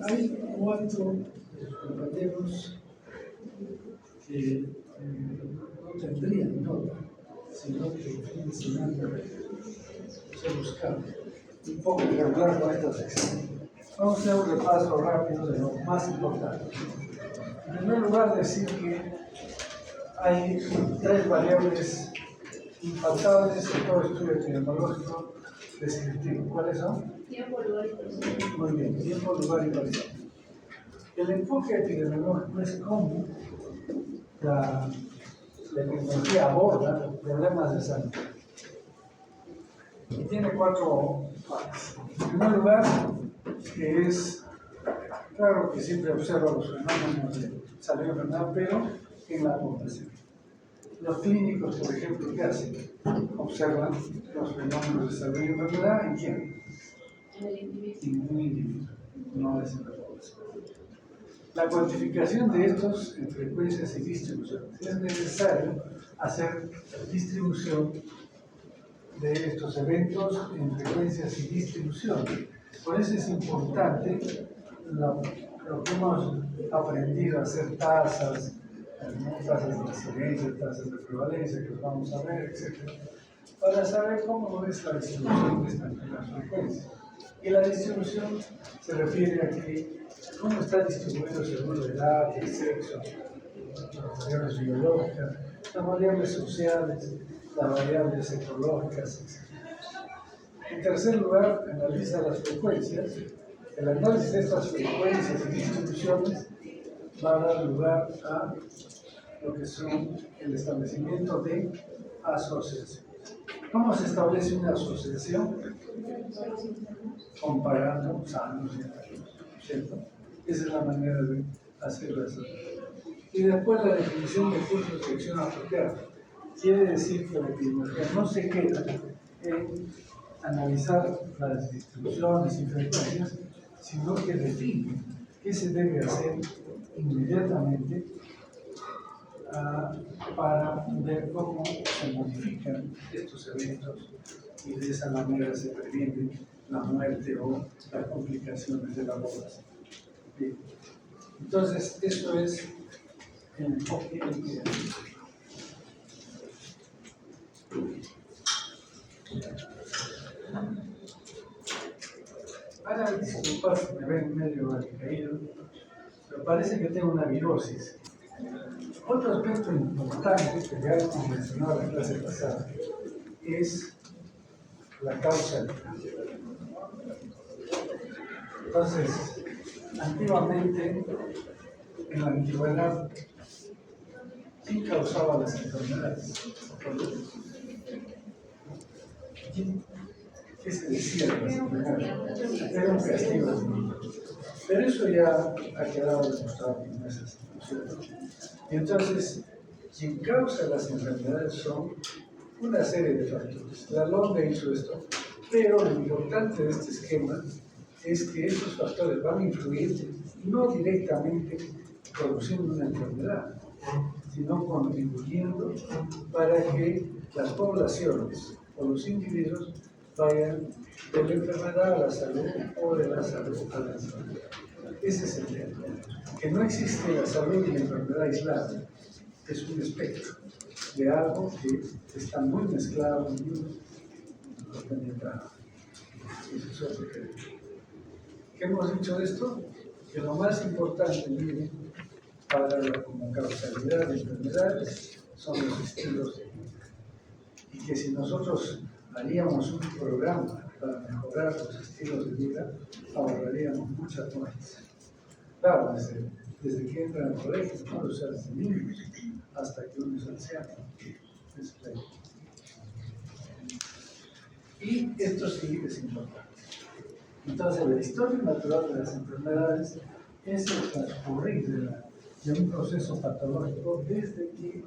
Hay 4 compañeros que no tendrían nota, sino que el fin de semana se buscaron un poco regular con esta sección. Vamos a hacer un repaso rápido de lo más importante. En primer lugar, decir que hay 3 variables infaltables en todo estudio epidemiológico descriptivo. ¿Cuáles son? Tiempo, lugar y persona. Muy bien, tiempo, lugar y persona. El enfoque epidemiológico es cómo la epidemiología aborda los problemas de salud. Y tiene 4 partes. En primer lugar, que es, claro que siempre observa los fenómenos de salud y enfermedad, pero en la población. Los clínicos, por ejemplo, ¿qué hacen? Observan los fenómenos de salud y enfermedad ¿en quién? En el individuo. En un individuo, no es en la población. La cuantificación de estos en frecuencias y distribuciones. Es necesario hacer distribución de estos eventos en frecuencias y distribución. Por eso es importante lo que hemos aprendido a hacer tasas, tasas de incidencia, tasas de prevalencia, que los vamos a ver, etc. Para saber cómo es la distribución de estas frecuencias. Y la distribución se refiere a que cómo está distribuido según la edad, el sexo, las variables biológicas, las variables sociales, las variables ecológicas, etc. En tercer lugar, analiza las frecuencias. El análisis de estas frecuencias y distribuciones va a dar lugar a lo que son el establecimiento de asociaciones. ¿Cómo se establece una asociación? Comparando sanos y enfermos, ¿cierto? Esa es la manera de hacer la asociación. Y después la definición de cursos de acción apropiada. Quiere decir que la epidemiología no se queda en analizar las distribuciones y frecuencias, sino que define qué se debe hacer inmediatamente para ver cómo se modifican estos eventos y de esa manera se previene la muerte o las complicaciones de la población. Bien. Entonces, eso es el enfoque epidemiológico. Van a disculpar si me ven medio caído, pero parece que tengo una virosis. Otro aspecto importante que ya hemos mencionado en la clase pasada es la causalidad. Entonces, antiguamente, en la antigüedad, ¿quién causaba las enfermedades? ¿Qué se decía de las enfermedades? Era un castigo. Pero eso ya ha quedado demostrado en esas situaciones. Y entonces, quien causa las enfermedades son una serie de factores. La LOME hizo esto, pero lo importante de este esquema es que estos factores van a influir no directamente produciendo una enfermedad, sino contribuyendo para que las poblaciones o los individuos vayan de la enfermedad a la salud o de la salud a la enfermedad. Ese es el tema. Que no existe la salud y la enfermedad aislada. Es un espectro de algo que está muy mezclado, muy penetrado. Eso es otro tema. ¿Qué hemos dicho de esto? Que lo más importante, miren, para la como causalidad de enfermedades son los estilos de vida. Y que si nosotros haríamos un programa para mejorar los estilos de vida, ahorraríamos muchas muertes. Claro, desde que entran al colegio, ¿no? O sea, desde niños hasta que uno es anciano. Y esto sí es importante. Entonces, la historia natural de las enfermedades es el transcurrir de un proceso patológico desde que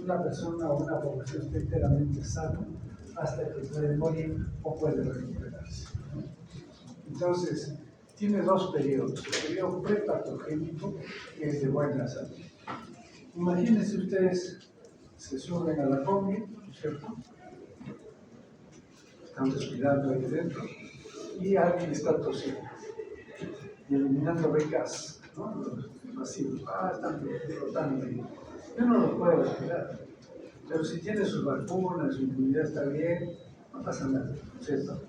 una persona o una población está enteramente sana hasta que puede morir o puede recuperarse. Entonces, tiene 2 periodos. El periodo prepatogénico, que es de buena salud. Imagínense ustedes se suben a la combi, ¿no es cierto? Están respirando ahí dentro y alguien está tosiendo y eliminando gas, ¿no? Los vacíos, están flotando ahí. Yo no lo puedo respirar, pero si tiene sus vacunas, su inmunidad está bien, no pasa nada, ¿no es cierto?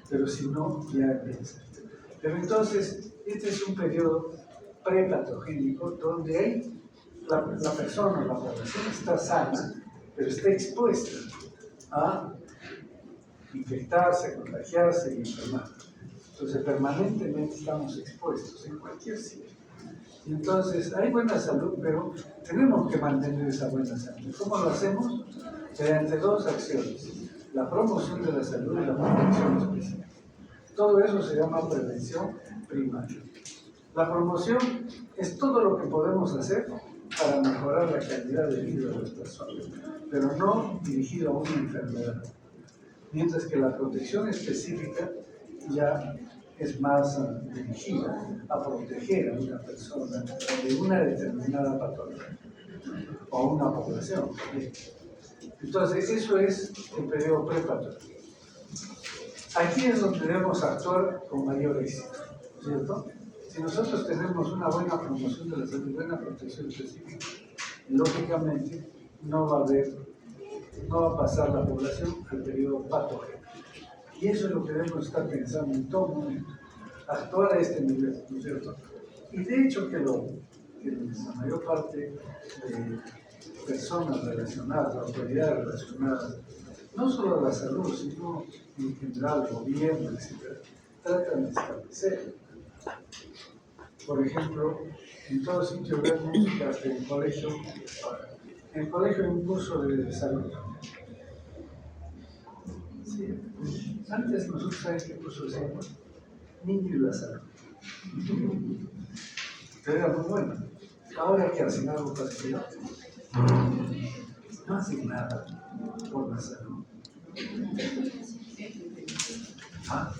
Pero si no, ya empieza. Pero entonces, este es un periodo prepatogénico donde hay la persona, la población está sana, pero está expuesta a infectarse, a contagiarse y enfermar. Entonces, permanentemente estamos expuestos en cualquier sitio. Y entonces, hay buena salud, pero tenemos que mantener esa buena salud. ¿Cómo lo hacemos? Mediante dos acciones: la promoción de la salud y la protección específica. Todo eso se llama prevención primaria. La promoción es todo lo que podemos hacer para mejorar la calidad de vida de las personas, pero no dirigido a una enfermedad. Mientras que la protección específica ya es más dirigida a proteger a una persona de una determinada patología o a una población. Entonces, eso es el periodo prepatológico. Aquí es donde debemos actuar con mayor éxito, ¿cierto? Si nosotros tenemos una buena promoción de la salud, buena protección específica, lógicamente no va a pasar la población al periodo patógeno. Y eso es lo que debemos estar pensando en todo momento, actuar a este nivel, ¿no es cierto? Y de hecho que la mayor parte de personas relacionadas, autoridades relacionadas, no solo a la salud, sino en general, el gobierno, etc., tratan de establecer. Por ejemplo, en todo sitio vemos que hasta en el colegio hay un curso de salud. Sí. Antes nosotros sabemos qué curso hacíamos, niño y la salud. Pero era muy bueno. Ahora hay que hacer algo para que no hacen nada por la salud. ¿Ah?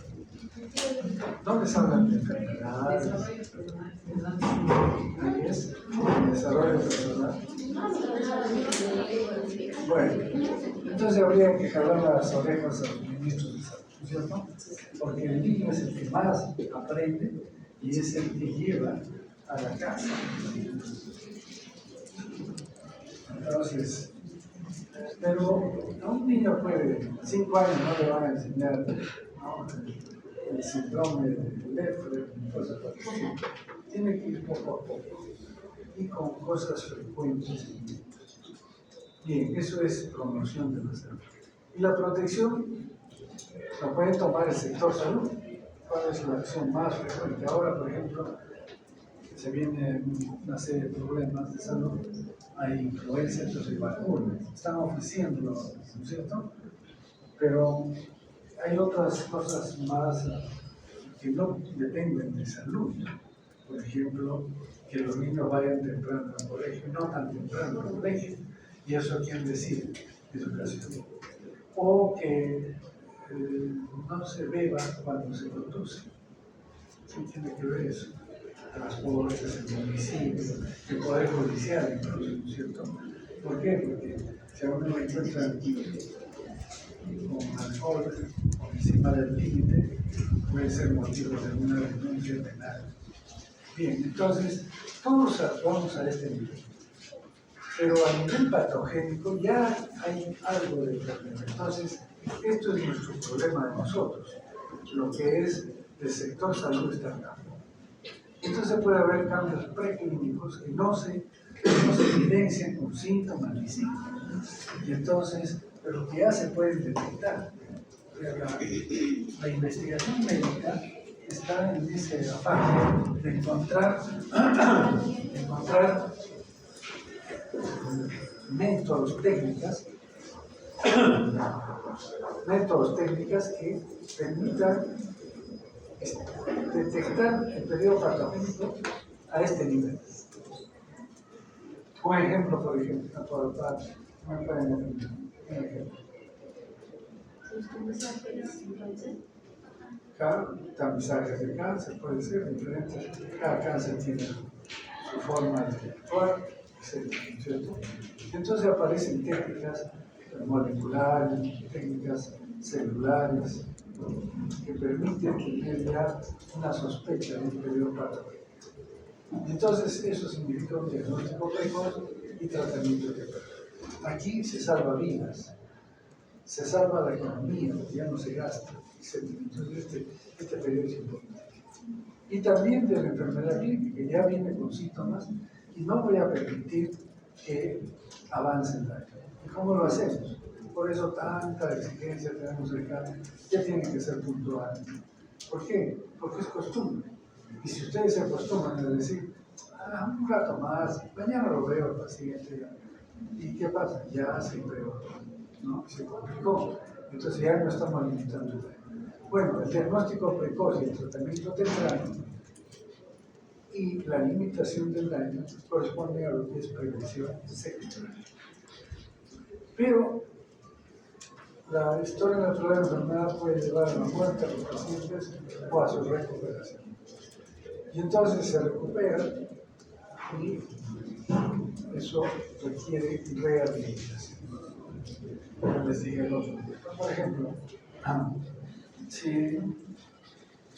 No les hablan de enfermedades. Ahí es, el desarrollo personal. Bueno, entonces habría que jalar las orejas a los ministros de salud, ¿cierto? Porque el niño es el que más aprende y es el que lleva a la casa. Entonces, pero a un niño puede, 5 años no le van a enseñar, ¿no?, el síndrome de Leffler, cosas así. Tiene que ir poco a poco y con cosas frecuentes. Bien, eso es promoción de la salud. Y la protección la puede tomar el sector salud. ¿Cuál es la acción más frecuente? Ahora, por ejemplo, se viene una serie de problemas de salud, hay influencia, entonces hay vacunas, están ofreciéndolo, ¿no es cierto? Pero hay otras cosas más que no dependen de salud. Por ejemplo, que los niños vayan temprano al colegio, no tan temprano al colegio, y eso quién decide, educación. O que no se beba cuando se conduce. ¿Qué tiene que ver eso? Transportes, el municipio, el poder judicial, incluso, ¿no es cierto? ¿Por qué? Porque si a uno lo encuentran con alcohol por encima del límite, puede ser motivo de una denuncia penal. Bien, entonces, todos actuamos a este nivel. Pero a nivel patogénico ya hay algo de problema. Entonces, esto es nuestro problema de nosotros, lo que es el sector salud está acá. Entonces puede haber cambios preclínicos que no se evidencian con síntomas ni signos. Y entonces, pero que ya se pueden detectar. La investigación médica está en ese afán de encontrar métodos, técnicas que permitan detectar el periodo patogénico a este nivel. Un ejemplo, por ejemplo, un ejemplo. Tamizajes de cáncer, puede ser diferentes. Cada cáncer tiene su forma de actuar, etc., ¿cierto? Entonces aparecen técnicas moleculares, técnicas celulares, que permiten tener ya una sospecha de un periodo patológico. Entonces, eso significa un diagnóstico precoz y tratamiento temprano. Aquí se salva vidas, se salva la economía, ya no se gasta, etc. Entonces, este periodo es importante. Y también de la enfermedad clínica, que ya viene con síntomas, y no voy a permitir que avance el daño. ¿Y cómo lo hacemos? Por eso tanta exigencia tenemos acá, ya tiene que ser puntual. ¿Por qué? Porque es costumbre. Y si ustedes se acostumbran a decir, un rato más, mañana lo veo al paciente, ¿y qué pasa? Ya se empeoró, ¿no? Se complicó. Entonces ya no estamos limitando el daño. Bueno, el diagnóstico precoz y el tratamiento temprano y la limitación del daño corresponden a lo que es prevención secundaria. Pero la historia natural de la enfermedad puede llevar a la muerte a los pacientes o a su recuperación. Y entonces se recupera y eso requiere rehabilitación. Como les dije el otro día. Por ejemplo, si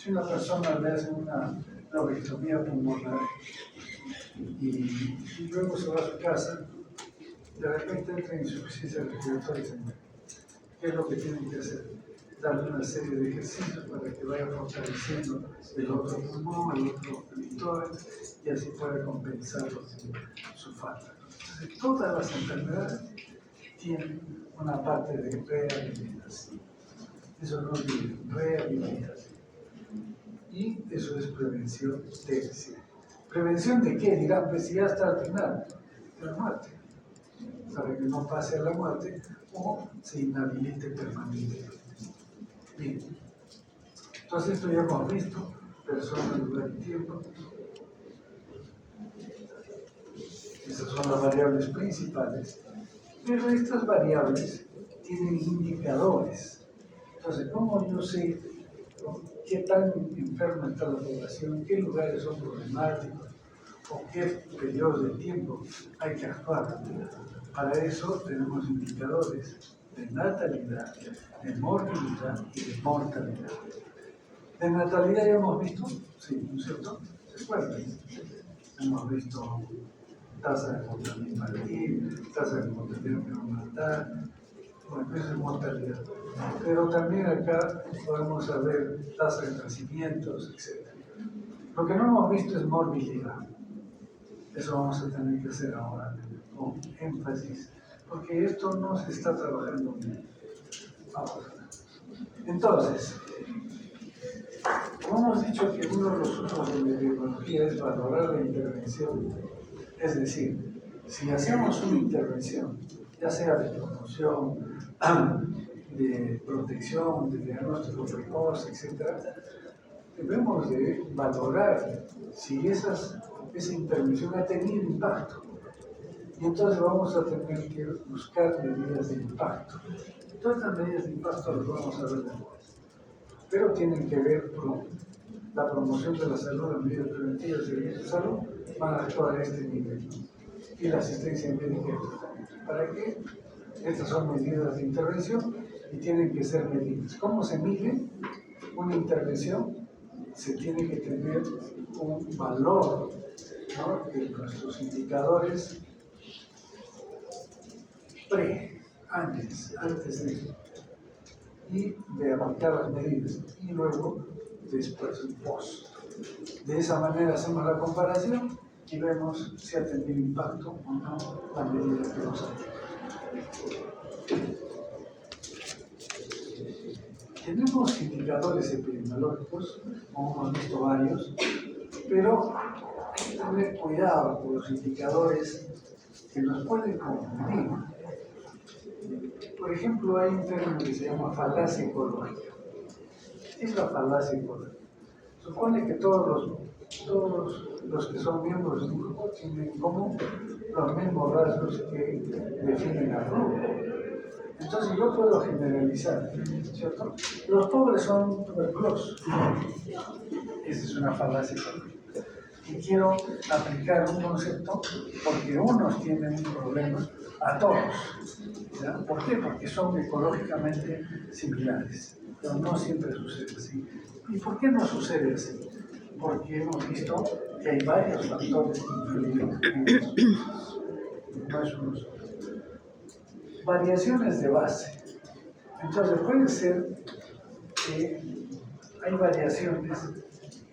una persona le hace una lobectomía pulmonar y luego se va a su casa, de repente entra en insuficiencia respiratoria y se muere. ¿Qué es lo que tienen que hacer? Darle una serie de ejercicios para que vaya fortaleciendo el otro pulmón, el otro tórax, y así pueda compensar su falta. Entonces, todas las enfermedades tienen una parte de rehabilitación. Eso no olviden, rehabilitación. Y eso es prevención de sí. ¿Prevención de qué? Dirán, pues si ya está al final, de la muerte. Para que no pase a la muerte o se inhabilite permanentemente. Bien. Entonces esto ya hemos visto, persona, lugar y tiempo. Esas son las variables principales. Pero estas variables tienen indicadores. Entonces, ¿cómo yo sé qué tan enferma está la población, qué lugares son problemáticos o qué periodos de tiempo hay que actuar? Para eso tenemos indicadores de natalidad, de morbilidad y de mortalidad. De natalidad ya hemos visto, sí, ¿no es cierto? ¿Se acuerdan? Hemos visto tasa de mortalidad infantil, tasa de mortalidad neonatal, bueno, eso es mortalidad. Pero también acá podemos saber tasa de nacimientos, etc. Lo que no hemos visto es morbilidad. Eso vamos a tener que hacer ahora con énfasis, porque esto no se está trabajando bien. Vamos a ver. Entonces, como hemos dicho que uno de los usos de la epidemiología es valorar la intervención, es decir, si hacemos una intervención, ya sea de promoción, de protección, de diagnóstico precoz, etc., debemos de valorar si esa intervención ha tenido impacto. Y entonces vamos a tener que buscar medidas de impacto. Todas estas medidas de impacto las vamos a ver después. Pero tienen que ver con la promoción de la salud, las medidas preventivas y de salud van a actuar a este nivel, ¿no? Y la asistencia médica y el tratamiento. ¿Para qué? Estas son medidas de intervención y tienen que ser medidas. ¿Cómo se mide una intervención? Se tiene que tener un valor, ¿no?, de nuestros indicadores antes de eso, y de aplicar las medidas, y luego después el post. De esa manera hacemos la comparación y vemos si ha tenido impacto o no la medida que nos aplica. Tenemos indicadores epidemiológicos, como hemos visto varios, pero hay que tener cuidado con los indicadores que nos pueden confundir. Por ejemplo, hay un término que se llama falacia ecológica. ¿Qué es la falacia ecológica? Supone que todos los que son miembros de un grupo tienen en común los mismos rasgos que definen al grupo. Entonces yo puedo generalizar, ¿cierto? Los pobres son tuberculosos. Esa es una falacia ecológica. Y quiero aplicar un concepto porque unos tienen un problema a todos. ¿Ya? ¿Por qué? Porque son ecológicamente similares, pero no siempre sucede así. ¿Y por qué no sucede así? Porque hemos visto que hay varios factores que influyen en los procesos. No es uno solo. Variaciones de base. Entonces puede ser que hay variaciones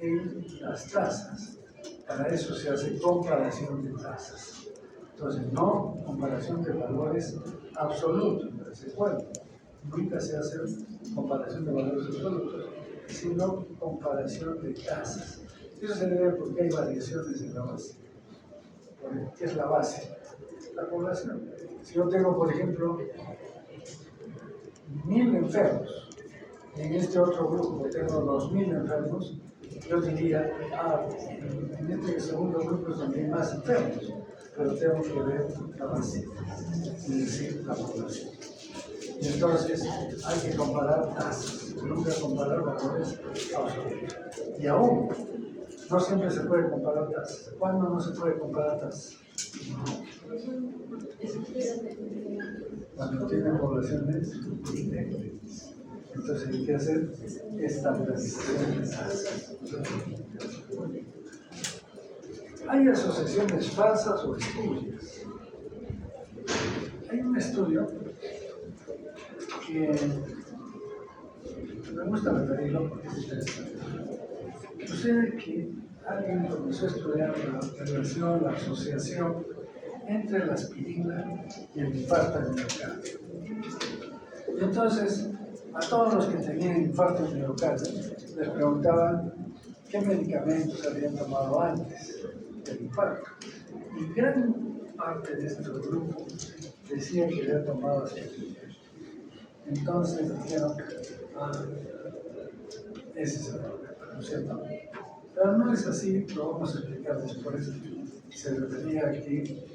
en las tasas. Para eso se hace comparación de tasas. Entonces, no comparación de valores absolutos, ¿se acuerdan? Nunca se hace comparación de valores absolutos, sino comparación de tasas. Eso se debe porque hay variaciones en la base. ¿Qué es la base? La población. Si yo tengo, por ejemplo, 1000 enfermos, y en este otro grupo tengo 2000 enfermos, yo diría, en este segundo grupo es donde hay más enfermos, pero tengo que ver la base, es decir, la población. Y entonces hay que comparar tasas, nunca comparar valores absolutos. Y aún, no siempre se puede comparar tasas. ¿Cuándo no se puede comparar tasas? Cuando tienen poblaciones diferentes. Entonces hay que hacer estandarización de tasas. Hay asociaciones falsas o espurias. Hay un estudio que me gusta referirlo porque es interesante. Sucede que alguien comenzó a estudiar la relación, la asociación entre la aspirina y el infarto del miocardio. Y entonces, a todos los que tenían infarto del miocardio les preguntaban qué medicamentos habían tomado antes del infarto. Y gran parte de estos grupos decían que habían tomado aspirina. Entonces dijeron, ese es el problema, ¿no es cierto? Pero no es así, lo vamos a explicar después. Se refería a que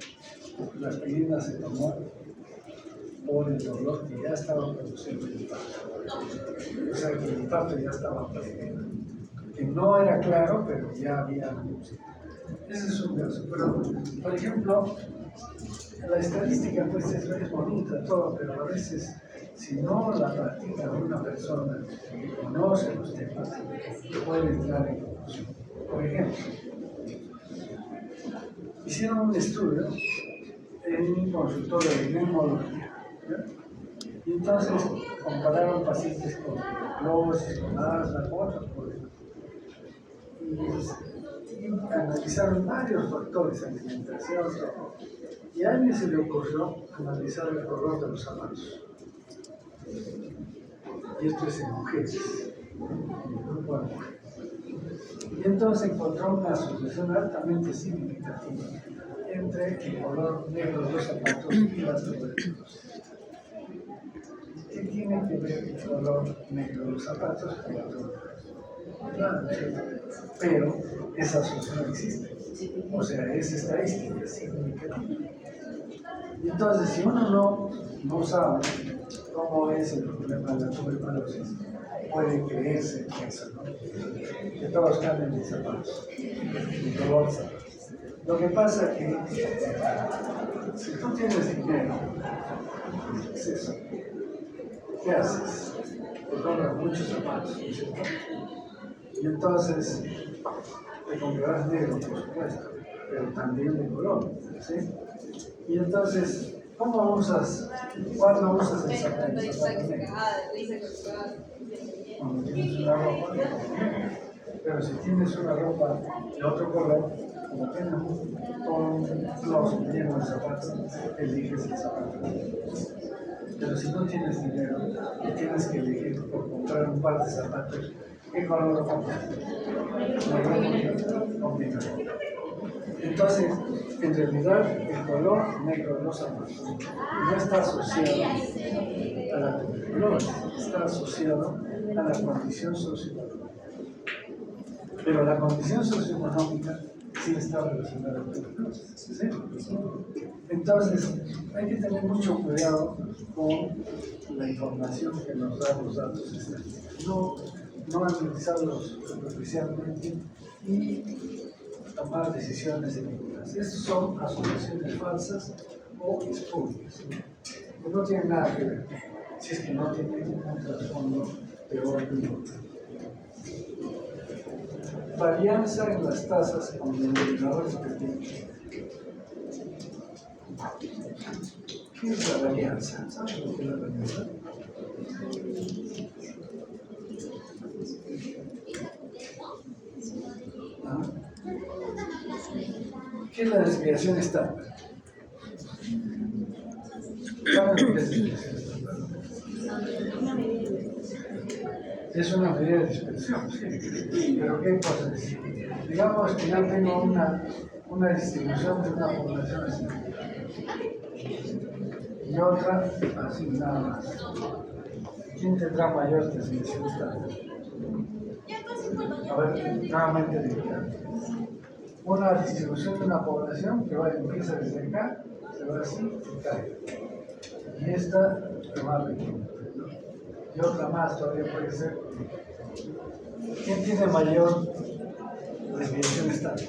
la aspirina se tomó por el dolor que ya estaba produciendo el infarto. O sea que el infarto ya estaba presente. Que no era claro, pero ya había. Ese es un caso. Pero, por ejemplo, la estadística pues es bonita, todo, pero a veces si no la practica una persona que conoce los temas, puede entrar en confusión. Por ejemplo, hicieron un estudio en un consultorio de neumología, ¿ya? Y entonces compararon pacientes con tuberculosis, con asma, con otros problemas. Y analizaron varios factores, alimentación, todo. Y a alguien se le ocurrió analizar el color de los zapatos. Y esto es en mujeres, en el grupo de mujeres. Y entonces encontró una asociación altamente significativa entre el color negro de los zapatos y la tuberculosis. ¿Qué tiene que ver el color negro de los zapatos con la tuberculosis? Claro, pero esa asociación existe. O sea, es estadística, significativa. Y entonces, si uno no sabe cómo es el problema de la tuberculosis, puede creerse en eso, ¿no? Que todos cambian de zapatos, de color de zapatos. Lo que pasa es que si tú tienes dinero, es eso. ¿Qué haces? Te compras muchos zapatos, ¿no es cierto? Y entonces te comprarás negro, por supuesto, pero también de color, ¿sí? Y entonces, ¿cómo usas? ¿Cuándo usas el zapato negro? Cuando tienes una ropa, pero si tienes una ropa de otro color, como tienes un closet lleno de zapatos, eliges el zapato. Pero si no tienes dinero y tienes que elegir por comprar un par de zapatos, ¿qué color lo compras? Combina. Entonces, en realidad, el color negro de los zapatos no está asociado a la tuberculosis, está asociado a la condición socioeconómica. Pero la condición socioeconómica sí está relacionada con la tuberculosis. ¿Sí? Entonces, hay que tener mucho cuidado con la información que nos dan los datos estadísticos. No analizarlos superficialmente y tomar decisiones equivocadas. Estas son asociaciones falsas o espurias, ¿no? No tiene nada que ver, si es que no tiene un trasfondo de orden importante. Varianza en las tasas con denominadores pequeños. ¿Qué es la varianza? ¿Sabes lo que es la varianza? ¿Ah? ¿Qué es la desviación estándar? ¿Saben lo que es desviación estándar? Es una medida de dispersión, sí. Pero ¿qué cosa es? Digamos que yo tengo una distribución de una población así y otra así nada más. ¿Quién tendrá mayor desviación estándar? A ver, nuevamente digo. Una distribución de una población que empieza desde acá, se va así y cae. Y esta se va a pequeña, ¿no? Y otra más todavía puede ser. ¿Quién tiene mayor desviación estándar?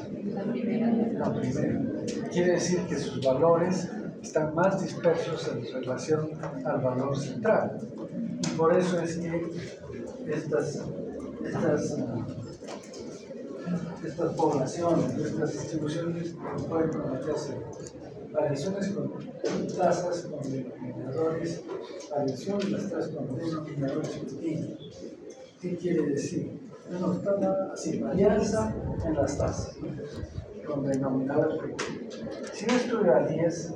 La primera. Quiere decir que sus valores están más dispersos en relación al valor central. Y por eso es que estas poblaciones, estas distribuciones pueden cometerse variaciones con tasas con denominadores, variación de las tasas con denominadores pequeños. ¿Qué quiere decir? Bueno, está así, varianza en las tasas, ¿no? Con denominadores pequeños. Si yo estudio a 10,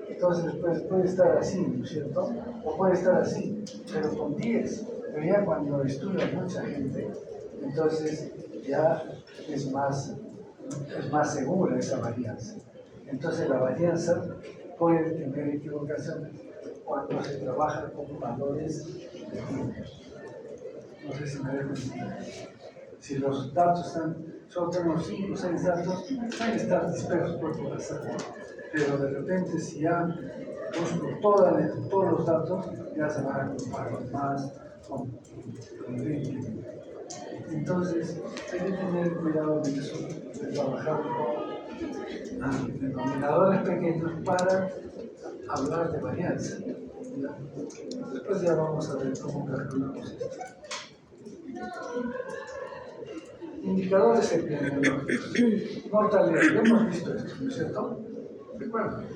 entonces puede estar así, ¿no es cierto? O puede estar así, pero con 10. Pero ya cuando estudia mucha gente, entonces ya es más segura esa varianza. Entonces la varianza puede tener equivocaciones cuando se trabaja con valores pequeños. No sé si me dejo entender. Si los datos solo tenemos 5 o 6 datos, pueden estar dispersos por población. Pero de repente si ya busco todos los datos, ya se van a comparar más con 20. Entonces, hay que tener cuidado de eso, de trabajar con denominadores pequeños para hablar de varianza. ¿Ya? Después ya vamos a ver cómo calculamos esto. Indicadores epidemiológicos. Mortalidad, ya hemos visto esto, ¿no es cierto? Recuerden,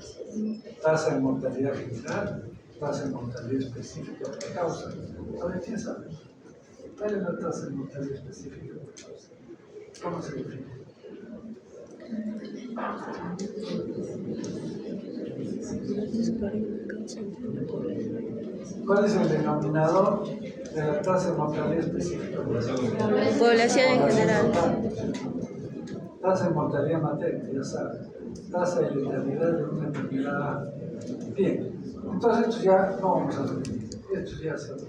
tasa de mortalidad general, tasa de mortalidad específica por causa. A ver, ¿quién sabe? ¿Cuál es la tasa de mortalidad específica por causa? ¿Cómo se define? ¿Cuál es el denominador de la tasa de mortalidad específica? Población en general. Tasa de mortalidad materna, ya saben. Tasa de letalidad de una enfermedad. Bien, entonces esto ya no vamos a ver. Esto ya se ve.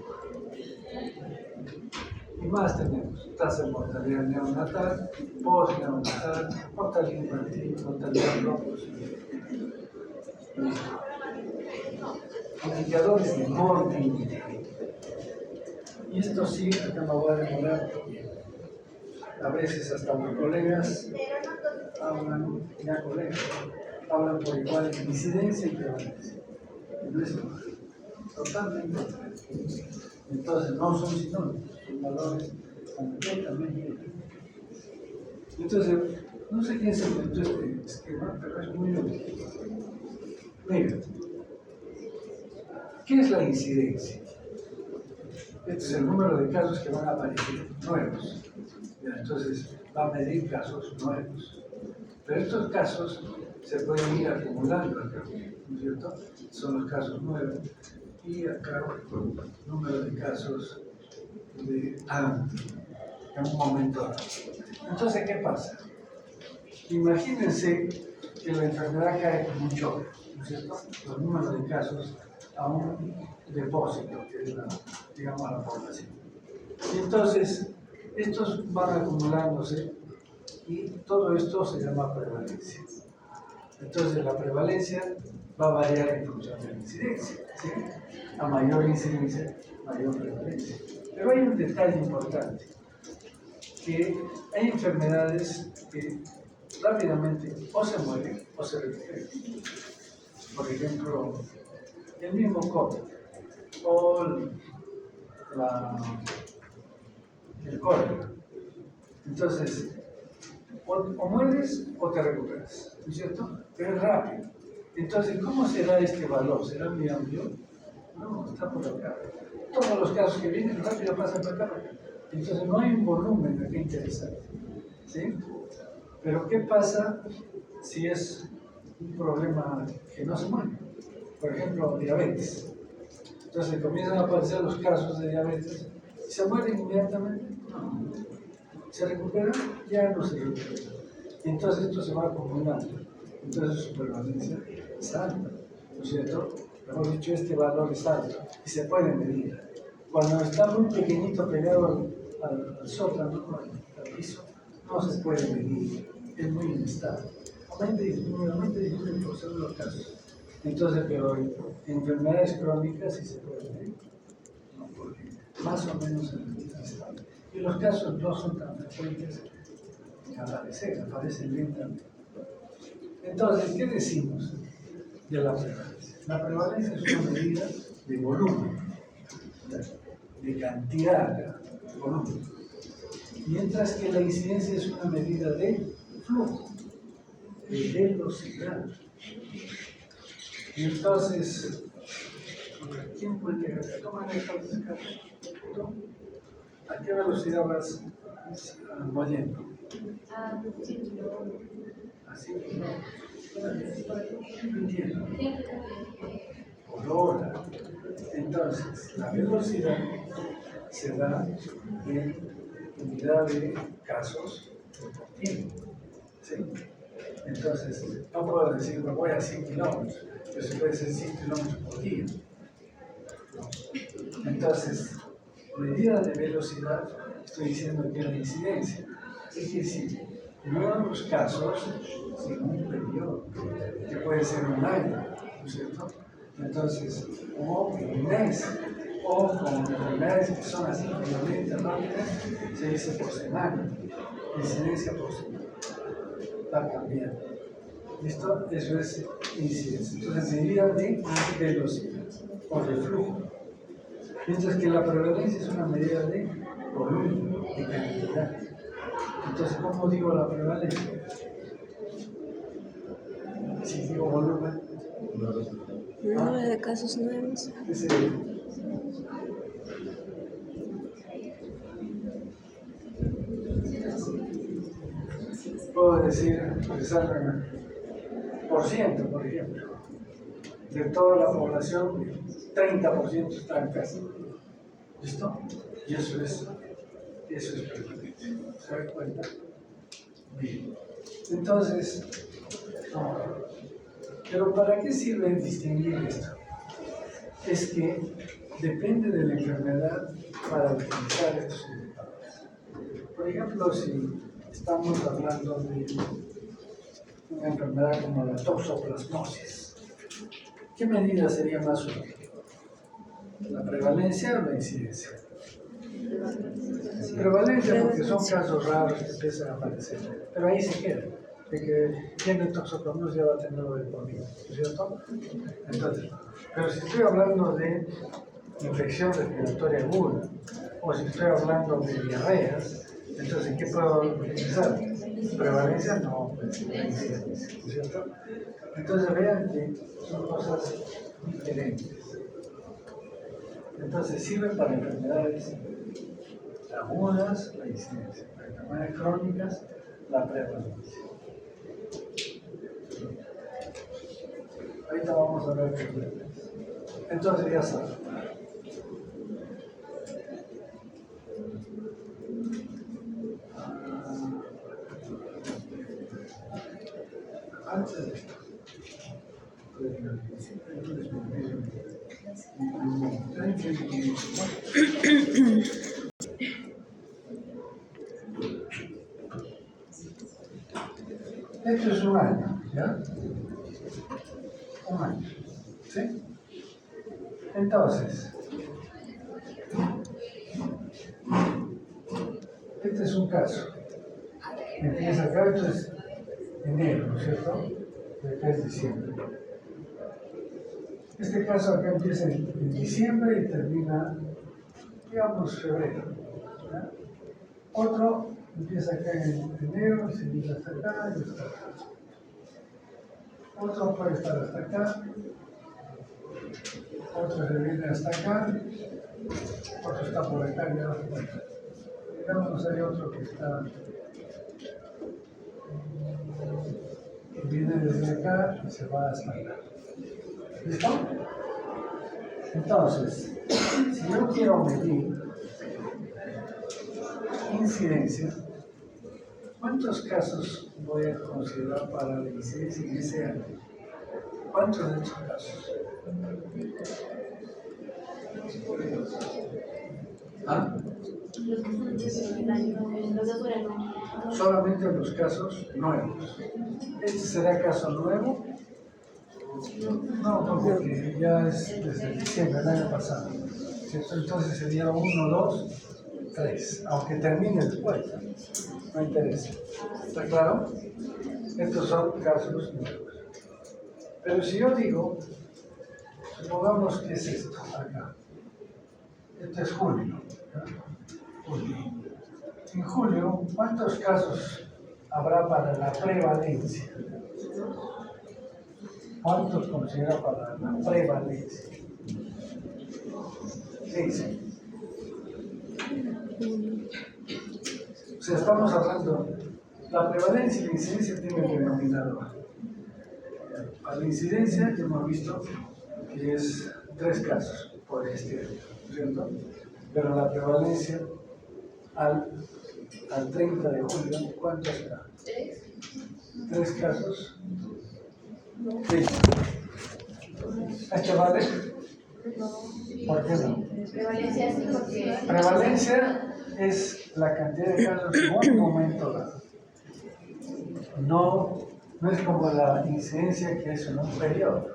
Y más tenemos tasa de mortalidad neonatal, post-neonatal, mortalidad infantil, mortalidad locos. Indicadores de morbilidad. Y esto sí, acá me voy a demorar porque a veces hasta mis colegas hablan, hablan por igual de incidencia y prevalencia. No es totalmente diferente. Entonces no son sinónimos, son valores completamente diferentes. Entonces, no sé quién se inventó este esquema, pero es muy útil. Mira, ¿qué es la incidencia? Este es el número de casos que van a aparecer nuevos. Ya, entonces, va a medir casos nuevos. Pero estos casos se pueden ir acumulando acá, ¿no es cierto? Son los casos nuevos. Y acá, el número de casos de antes, en un momento dado. Entonces, ¿qué pasa? Imagínense que la enfermedad cae como un choque, ¿no es cierto? Los números de casos a un depósito, que es la población. Y entonces, estos van acumulándose y todo esto se llama prevalencia. Entonces, la prevalencia va a variar en función de la incidencia, ¿sí? A mayor incidencia, mayor prevalencia. Pero hay un detalle importante, que hay enfermedades que rápidamente o se mueren o se recuperen. por ejemplo, el mismo COVID o el cólera. Entonces, o mueres o te recuperas, ¿no es cierto? Pero es rápido. Entonces, ¿cómo será este valor? ¿Será muy amplio? No, está por acá. Todos los casos que vienen rápido pasan por acá. Entonces, no hay un volumen aquí interesante. ¿Sí? Pero, ¿qué pasa si es un problema que no se muere? Por ejemplo, diabetes. Entonces, comienzan a aparecer los casos de diabetes. ¿Se mueren inmediatamente? No. ¿Se recupera? Ya no se recupera. Entonces, esto se va acumulando. Entonces, su prevalencia es alta, ¿no es cierto? Mejor dicho, este valor es alto y se puede medir. Cuando está muy pequeñito pegado al sótano, al piso, no se puede medir, es muy inestable. Aumenta y disminuye por ser los casos. Entonces, pero en enfermedades crónicas sí se puede medir, ¿no? Porque más o menos es inestable. Y los casos no son tan frecuentes que aparecen lentamente. Entonces, ¿qué decimos de la prevalencia? La prevalencia es una medida de volumen, de cantidad, de volumen. Mientras que la incidencia es una medida de flujo, de velocidad. Y entonces, ¿quién puede llegar? ¿Cómo manejas el carro? ¿A qué velocidad vas moviendo? Así que no entiendo. Por hora. Entonces, la velocidad se da en unidad de casos por tiempo. ¿Sí? Entonces, no puedo decir, me voy a 100 kilómetros, pero se puede ser 100 kilómetros por día. Entonces, medida de velocidad, estoy diciendo que es la incidencia. ¿Qué quiere decir? No en los casos, sino un periodo, que puede ser un año, ¿no es cierto? Entonces, o un mes, o con enfermedades que son así violentas, rápidas, se dice por semana, incidencia por semana, va cambiando. ¿Listo? Eso es incidencia. Entonces, medida de velocidad o de flujo. Mientras que la prevalencia es una medida de volumen, de cantidad. Entonces, ¿cómo digo la prevalencia? Si digo volumen, Número de casos nuevos. Puedo decir, expresar por ciento, por ejemplo, de toda la población, 30% está en casa. ¿Listo? Y eso es prevalencia. ¿Se dan cuenta? Bien. Entonces, pero ¿para qué sirve distinguir esto? Es que depende de la enfermedad para utilizar estos indicadores. Por ejemplo, si estamos hablando de una enfermedad como la toxoplasmosis, ¿qué medida sería más útil? ¿La prevalencia o la incidencia? Prevalencia porque son casos raros que empiezan a aparecer, pero ahí se queda, de que tiene toxoplasmosis ya va a tenerlo de por vida, ¿no es cierto? Entonces, pero si estoy hablando de infección respiratoria aguda, o si estoy hablando de diarreas, entonces, ¿qué puedo utilizar? Prevalencia no, incidencia, ¿no es cierto? Entonces, vean que son cosas diferentes. Entonces, sirven para enfermedades agudas, la incidencia; para enfermedades crónicas, la prevalencia. Ahorita vamos a ver qué es. Entonces, ya saben. Antes de esto, esto es un año, ¿ya? Un año, ¿sí? Entonces, este es un caso. Empieza acá, esto es enero, ¿no es cierto? Y acá es diciembre. Este caso acá empieza en diciembre y termina, digamos, febrero. ¿Ya? Otro empieza acá en enero y se viene hasta acá y hasta acá. Otro puede estar hasta acá. Otro se viene hasta acá. Otro está por acá y ahora por acá. Digamos, hay otro que está, que viene desde acá y se va hasta acá. ¿Listo? Entonces, si yo quiero medir incidencia, ¿cuántos casos voy a considerar para la incidencia en ese año? ¿Cuántos de estos casos? ¿Ah? Solamente los casos nuevos. ¿Este será caso nuevo? No, porque ya es desde diciembre del año pasado. ¿Cierto? Entonces sería 1, 2, 3, aunque termine después. No interesa. ¿Está claro? Estos son casos nuevos. Pero si yo digo, supongamos que es esto acá. Esto es julio. ¿No? Julio. En julio, ¿cuántos casos habrá para la prevalencia? ¿Cuántos considera para la prevalencia? ¿Qué dice? O sea, estamos hablando, la prevalencia y la incidencia tienen denominador. Para la incidencia hemos visto que es 3 casos por este año, ¿cierto? Pero la prevalencia al 30 de julio, ¿cuánto será? 3 casos. Sí. ¿Este vale? ¿Por qué no? Prevalencia sí, porque... Prevalencia es la cantidad de casos en un momento dado. No es como la incidencia que es en un periodo.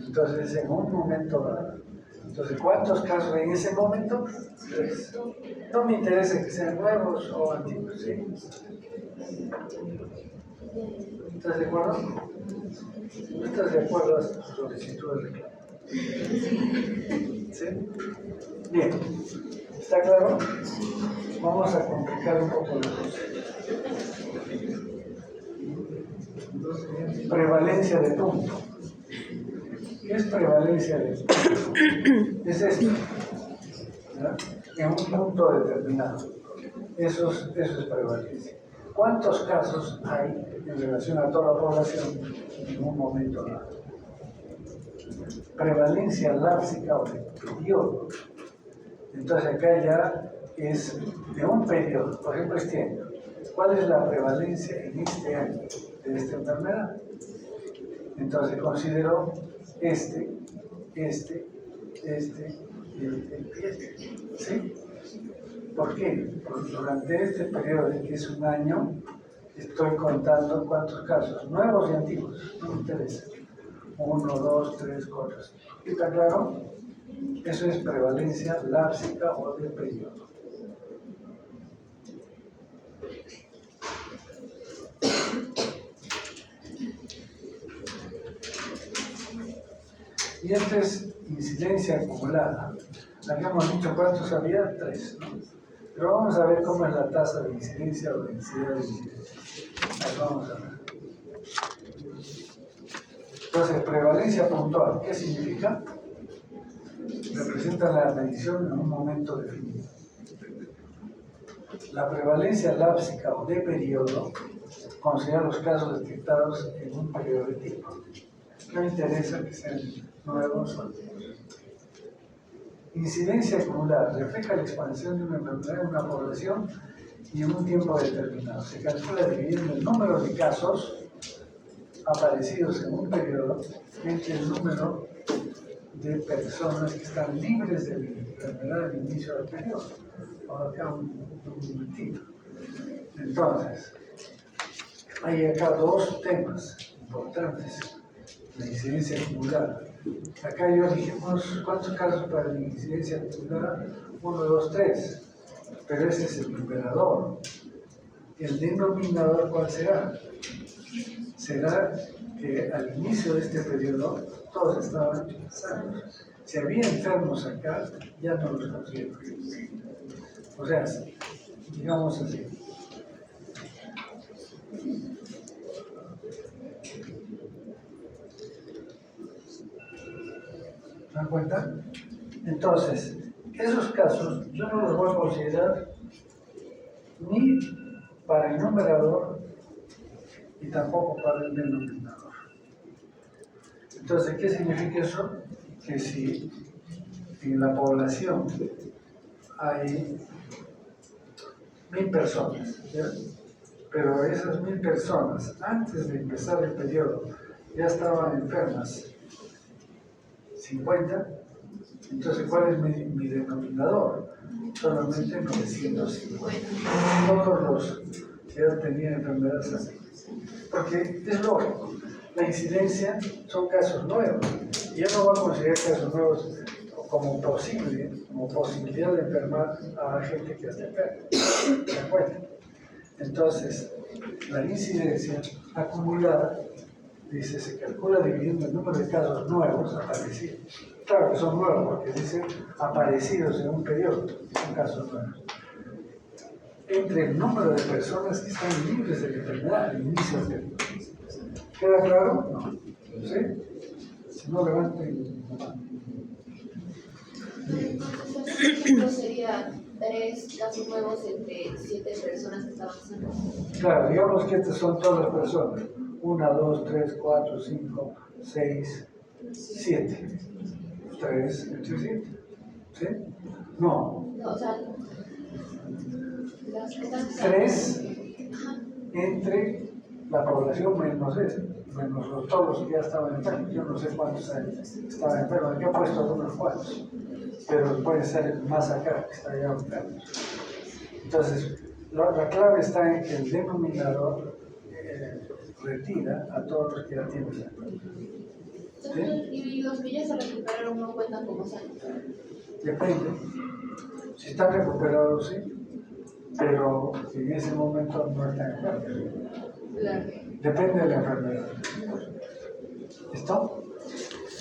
Entonces es en un momento dado. Entonces, ¿cuántos casos hay en ese momento? 3. No me interesa que sean nuevos o antiguos, ¿sí? ¿Estás de acuerdo? ¿No estás de acuerdo a tu solicitud de reclamo? ¿Sí? Bien. ¿Está claro? Vamos a complicar un poco la cosa. Prevalencia de punto. ¿Qué es prevalencia de punto? Es esto, ¿verdad? En un punto determinado. Eso es prevalencia. ¿Cuántos casos hay en relación a toda la población en un momento dado? Prevalencia lápsica o de periodo. Entonces acá ya es de un periodo, por ejemplo este año. ¿Cuál es la prevalencia en este año de esta enfermedad? Entonces considero este y este. ¿Sí? ¿Por qué? Porque durante este periodo de que es un año, estoy contando cuántos casos, nuevos y antiguos, no me interesa. 1, 2, 3, 4. ¿Está claro? Eso es prevalencia lápsica o de periodo. Y esta es incidencia acumulada. Aquí hemos dicho cuántos había, 3, ¿no? Pero vamos a ver cómo es la tasa de incidencia o densidad de incidencia. Ahí vamos a ver. Entonces, prevalencia puntual, ¿qué significa? Representa la medición en un momento definido. La prevalencia lápsica o de periodo considera los casos detectados en un periodo de tiempo. No interesa que sean nuevos o antiguos. Incidencia acumulada refleja la expansión de una enfermedad en una población y en un tiempo determinado. Se calcula dividiendo el número de casos aparecidos en un periodo entre el número de personas que están libres de la enfermedad al inicio del periodo. Ahora acá un momentito. Entonces, hay acá 2 temas importantes. La incidencia acumulada. Acá yo dijimos, ¿cuántos casos para la incidencia acumulada? 1, 2, 3. Pero ese es el numerador. ¿El denominador cuál será? Será que al inicio de este periodo todos estaban sanos. Si había enfermos acá, ya no los considero. O sea, digamos así. ¿Se dan cuenta? Entonces, esos casos yo no los voy a considerar ni para el numerador y tampoco para el denominador. Entonces, ¿qué significa eso? Que si en la población hay 1000 personas, ¿ya? Pero esas 1000 personas, antes de empezar el periodo, ya estaban enfermas 50, entonces ¿cuál es mi denominador? Solamente 950. Todos los que ya tenían enfermedades así. Porque es lógico, la incidencia son casos nuevos. Y yo no voy a considerar casos nuevos como posibilidad de enfermar a gente que está enferma. ¿De acuerdo? Entonces, la incidencia acumulada, dice, se calcula dividiendo el número de casos nuevos aparecidos. Claro que son nuevos porque dice aparecidos en un periodo, son casos nuevos. Entre el número de personas que están libres de la enfermedad al inicio del periodo. ¿Queda claro? No. ¿Sí? Si no, levanten la mano. Entonces, sería 3 casos nuevos entre 7 personas que estaban sanas. Claro, digamos que estas son todas las personas. 1, 2, 3, 4, 5, 6, 7. 3 entre 7. ¿Sí? No. No, o sea, las que están sanas. 3 entre la población menos todos los que ya estaban enfermos. Yo no sé cuántos estaban enfermos. Yo he puesto algunos cuantos, pero puede ser más acá, que está ya enfermos. Entonces, la clave está en que el denominador retira a todos los que ya tienen la enfermedad. Entonces, y los que ya se recuperaron no cuentan como sanos. Depende. Si están recuperados, sí, pero en ese momento no están enfermos. Claro. Depende de la enfermedad. ¿Listo?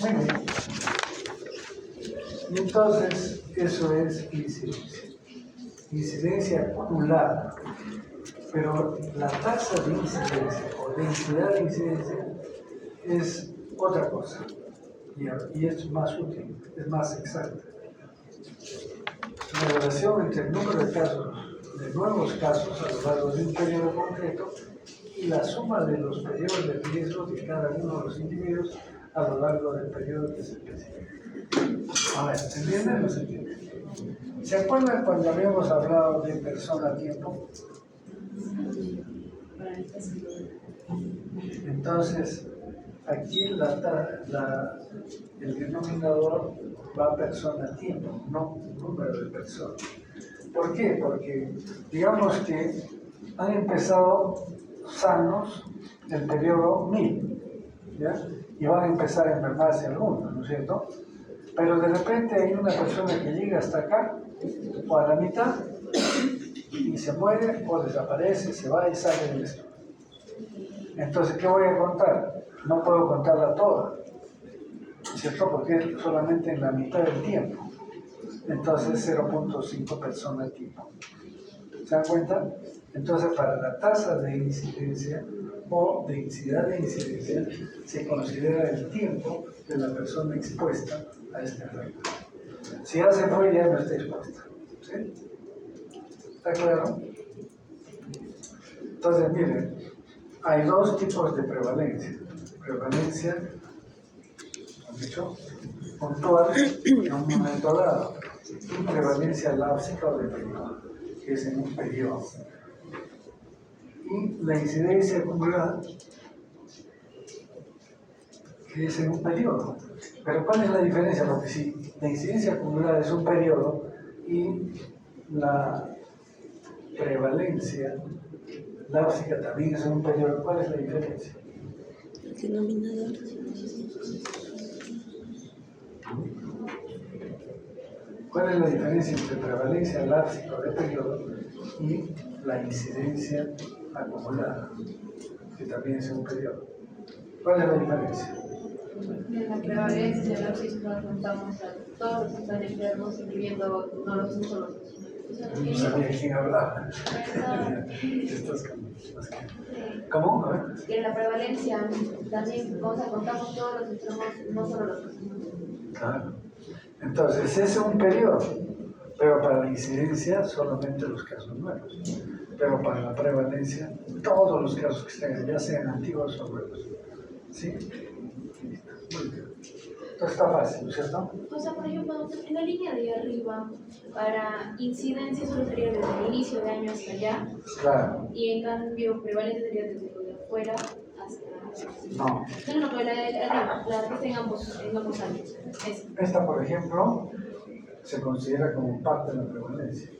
Muy bien. Y entonces, eso es incidencia. Incidencia acumulada. Pero la tasa de incidencia o densidad de incidencia es otra cosa. Y es más útil, es más exacta. La relación entre el número de casos, de nuevos casos a lo largo de un periodo concreto y la suma de los periodos de riesgo de cada uno de los individuos a lo largo del periodo que se especifica. A ver, ¿se entiende o no se entiende? ¿Se acuerdan cuando habíamos hablado de persona-tiempo? Entonces, aquí el denominador va a persona-tiempo, no número de personas. ¿Por qué? Porque digamos que han empezado sanos el periodo 1000, ¿ya? Y van a empezar a enfermarse algunos, ¿no es cierto? Pero de repente hay una persona que llega hasta acá, o a la mitad, y se muere, o desaparece, se va y sale del estudio. Entonces, ¿qué voy a contar? No puedo contarla toda, ¿cierto? Porque es solamente en la mitad del tiempo. Entonces, 0.5 personas tiempo. ¿Se dan cuenta? Entonces, para la tasa de incidencia o densidad de incidencia, se considera el tiempo de la persona expuesta a este efecto. Si ya se fue, ya no está expuesta. ¿Sí? ¿Está claro? Entonces, miren, hay dos tipos de prevalencia. Prevalencia, ¿han dicho? Puntual en un momento dado. Y prevalencia lápsica o de periodo, que es en un periodo. Y la incidencia acumulada, que es en un periodo. Pero ¿cuál es la diferencia? Porque si la incidencia acumulada es un periodo y la prevalencia lápsica también es en un periodo, ¿cuál es la diferencia? El denominador. ¿Cuál es la diferencia entre prevalencia lápsica de periodo y la incidencia acumulada, que también es un periodo? ¿Cuál es la diferencia? En la prevalencia, la dosis nos contamos a todos los que están enfermos, incluyendo no los solo No sabía quién hablaba. ¿Cómo? A ver. Y en la prevalencia también contamos todos los enfermos, no solo los pacientes. Claro. Entonces, ese es un periodo, pero para la incidencia solamente los casos nuevos. Pero para la prevalencia, todos los casos que estén, ya sean antiguos o nuevos. ¿Sí? Listo. Muy bien. Entonces está fácil, ¿cierto? O sea, por ejemplo, en la línea de arriba, para incidencia solo sería desde el inicio de año hasta allá, Claro. y en cambio prevalente sería desde lo de afuera hasta... No. No, pero la de arriba, la que está en ambos años. Esa. Esta, por ejemplo, se considera como parte de la prevalencia.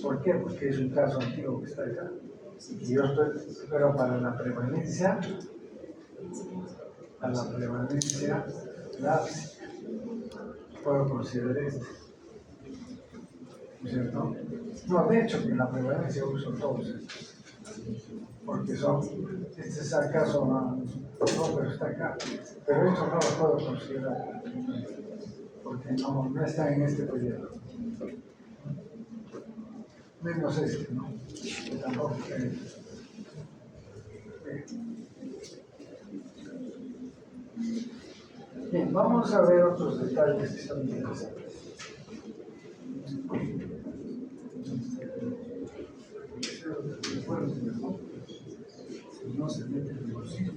¿Por qué? Porque es un caso antiguo que está acá. Y yo estoy, pero para la prevalencia, la puedo considerar este. ¿No es cierto? No, de hecho, que en la prevalencia uso todos estos. Porque son, este es acaso no, pero está acá. Pero esto no lo puedo considerar. Porque no está en este periodo. Menos este, ¿no? Que tampoco está en este. Bien, vamos a ver otros detalles que son interesantes. Si no se mete en el bolsillo.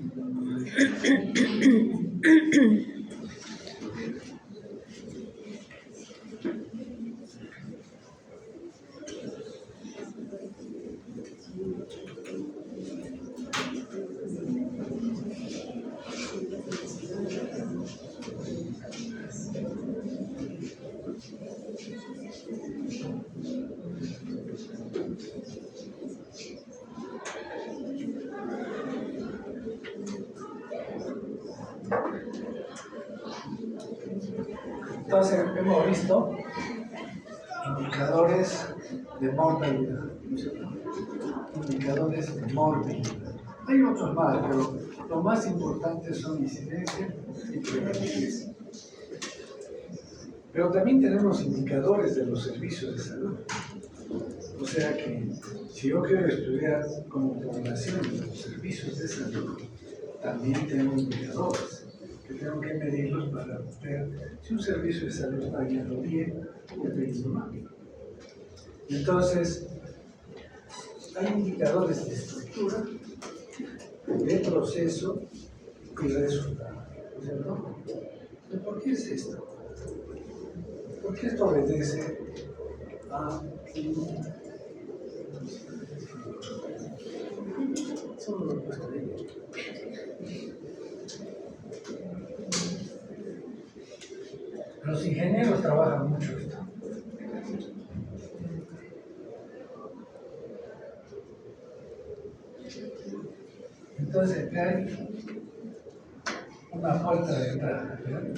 Entonces, hemos visto indicadores de mortalidad, ¿no es cierto? Indicadores de morbilidad. Hay otros más, pero los más importantes son incidencia y prevalencia. Pero también tenemos indicadores de los servicios de salud. O sea que si yo quiero estudiar como población de los servicios de salud, también tengo indicadores que tengo que medirlos para ver si un servicio de salud está yendo bien o está yendo mal. Entonces, hay indicadores de estructura, de proceso y resultado. ¿Cierto? ¿Por qué es esto? Porque esto obedece a solo lo he puesto ahí. Los ingenieros trabajan mucho esto. Entonces acá hay una puerta de entrada, ¿verdad?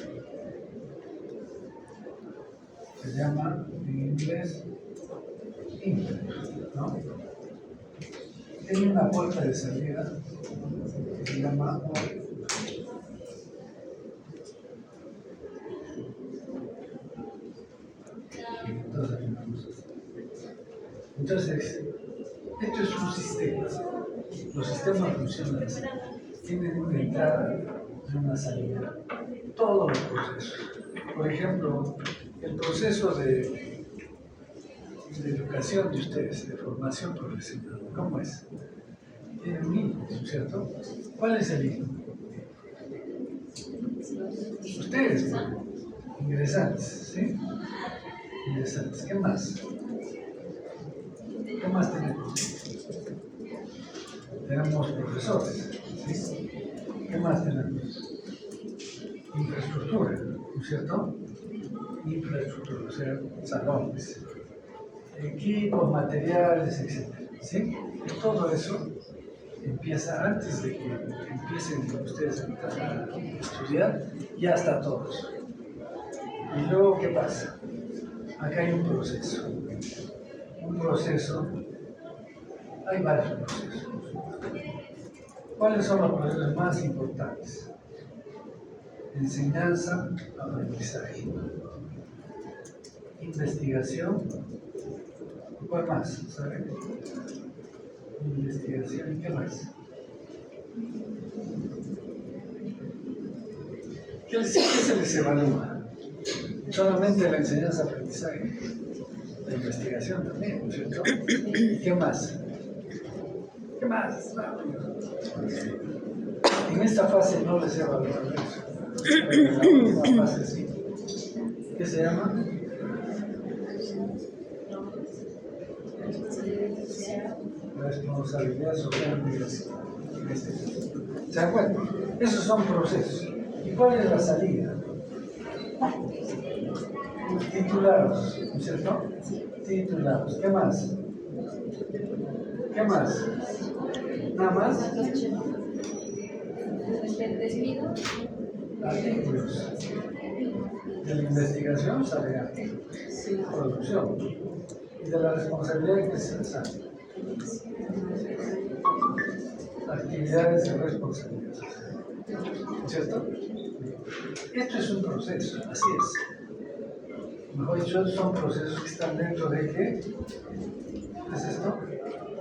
Se llama en inglés input, ¿no? Hay una puerta de salida que se llama output. Entonces, esto es un sistema. Los sistemas funcionan así. Tienen una entrada y una salida. Todos los procesos. Por ejemplo, el proceso de educación de ustedes, de formación profesional, ¿cómo es? Tienen un input, ¿cierto? ¿Cuál es el input? Ustedes, ingresantes, ¿sí? Ingresantes. ¿Qué más? ¿Qué más tenemos? Tenemos profesores, ¿sí? ¿Qué más tenemos? Infraestructura, ¿no es cierto? Infraestructura, o sea, salones, equipos, materiales, etc. ¿Sí? Todo eso empieza antes de que empiecen ustedes a estudiar, ya está todo. Y luego, ¿qué pasa? Acá hay un proceso. Un proceso, hay varios procesos. ¿Cuáles son los procesos más importantes? Enseñanza, aprendizaje, investigación, ¿cuál más? ¿Saben? Investigación, ¿y qué más? ¿Qué se les evalúa? Solamente la enseñanza, aprendizaje, la investigación también, ¿no es cierto? ¿Qué más? ¿Qué más? En esta fase no les evalúan eso, pero en la última fase sí. ¿Qué se llama? Responsabilidad social universitaria. ¿Se dan cuenta? Esos son procesos. ¿Y cuál es la salida? Titulados, ¿no es cierto? Titulados. ¿Qué más? ¿Qué más? ¿Nada más? Artículos. De la investigación sale artículos. Producción. Y de la responsabilidad que se sale. Actividades de responsabilidad social. ¿Cierto? Esto es un proceso, así es. Mejor dicho, son procesos que están dentro de ¿qué? ¿Qué es esto?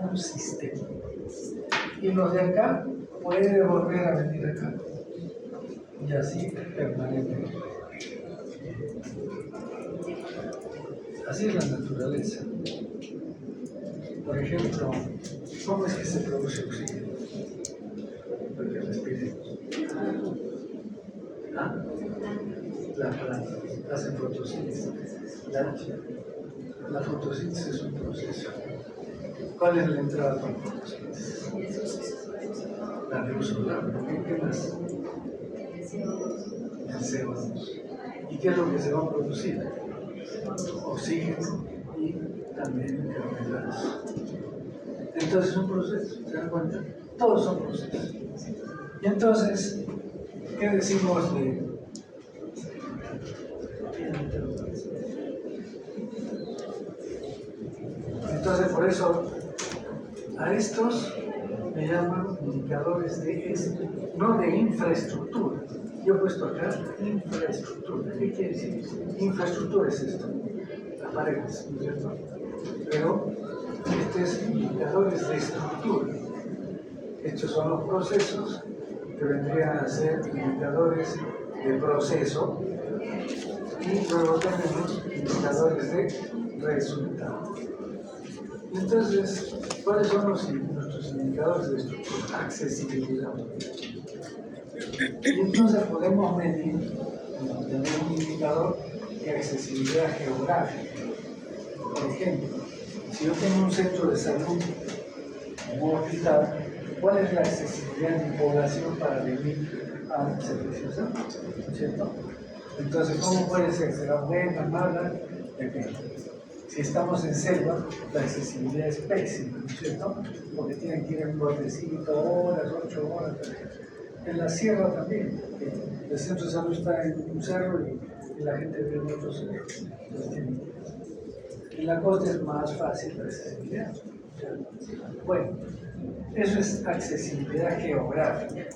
Un sistema. Y los de acá puede volver a venir acá. Y así permanentemente. Así es la naturaleza. Por ejemplo, ¿cómo es que se produce oxígeno? Porque respiremos. ¿Ah? Las plantas hacen fotosíntesis. La fotosíntesis es un proceso. ¿Cuál es la entrada para la fotosíntesis? La luz solar. ¿Qué más? El CO2. ¿Y qué es lo que se va a producir? Oxígeno y también carbohidratos. Entonces es un proceso, ¿se dan cuenta? Todos son procesos. Y entonces, ¿qué decimos de...? Entonces, por eso, a estos me llaman indicadores no de infraestructura. Yo he puesto acá infraestructura. ¿Qué quiere decir? Infraestructura es esto, las paredes, ¿no es cierto? Pero estos es indicadores de estructura. Estos son los procesos que vendrían a ser indicadores de proceso y luego tenemos indicadores de resultado. Entonces, ¿cuáles son nuestros indicadores de estructura? Accesibilidad. Y entonces podemos medir, tener un indicador de accesibilidad geográfica. Por ejemplo, si yo tengo un centro de salud, un hospital, ¿cuál es la accesibilidad de mi población para venir a un servicio de salud? ¿Cierto? Entonces, ¿cómo puede ser? ¿Será buena, mala? Depende. Si estamos en selva, la accesibilidad es pésima, ¿no es cierto? Porque tienen que ir en botecito, horas, 8 horas. En la sierra también. El centro de salud está en un cerro y la gente vive en otro cerro. En la costa es más fácil la accesibilidad. Bueno, eso es accesibilidad geográfica.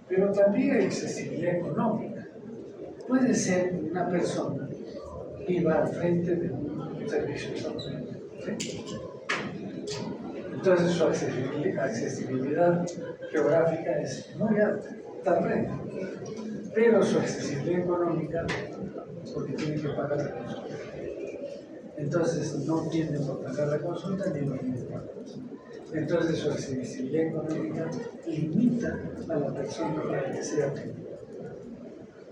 Pero también hay accesibilidad económica. Puede ser una persona viva al frente de un servicio de salud. ¿Sí? Entonces su accesibilidad geográfica es muy alta, está al frente. Pero su accesibilidad económica, porque tiene que pagar la consulta. Entonces no tiene por pagar la consulta ni lo tiene por pagar. Entonces su accesibilidad económica limita a la persona para que sea atendida.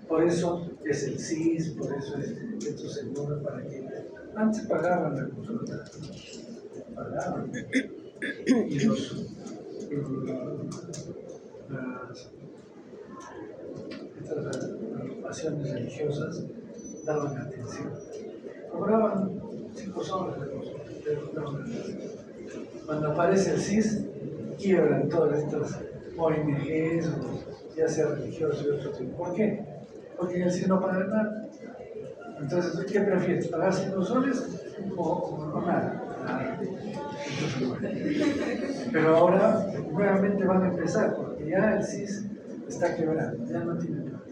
Por eso es el CIS, por eso es estos seguros para que antes pagaban la consulta, pagaban. Y estas agrupaciones religiosas daban atención. Cobraban 5 soles de consulta, pero daban atención. Cuando aparece el CIS, quiebran todas estas ONGs, ya sea religiosos y otro tipo. ¿Por qué? Porque en el CIS no pagan nada. Entonces, ¿qué prefieres? ¿Pagar 5 soles o nada? Pero ahora nuevamente van a empezar, porque ya el CIS está quebrando, ya no tiene plata.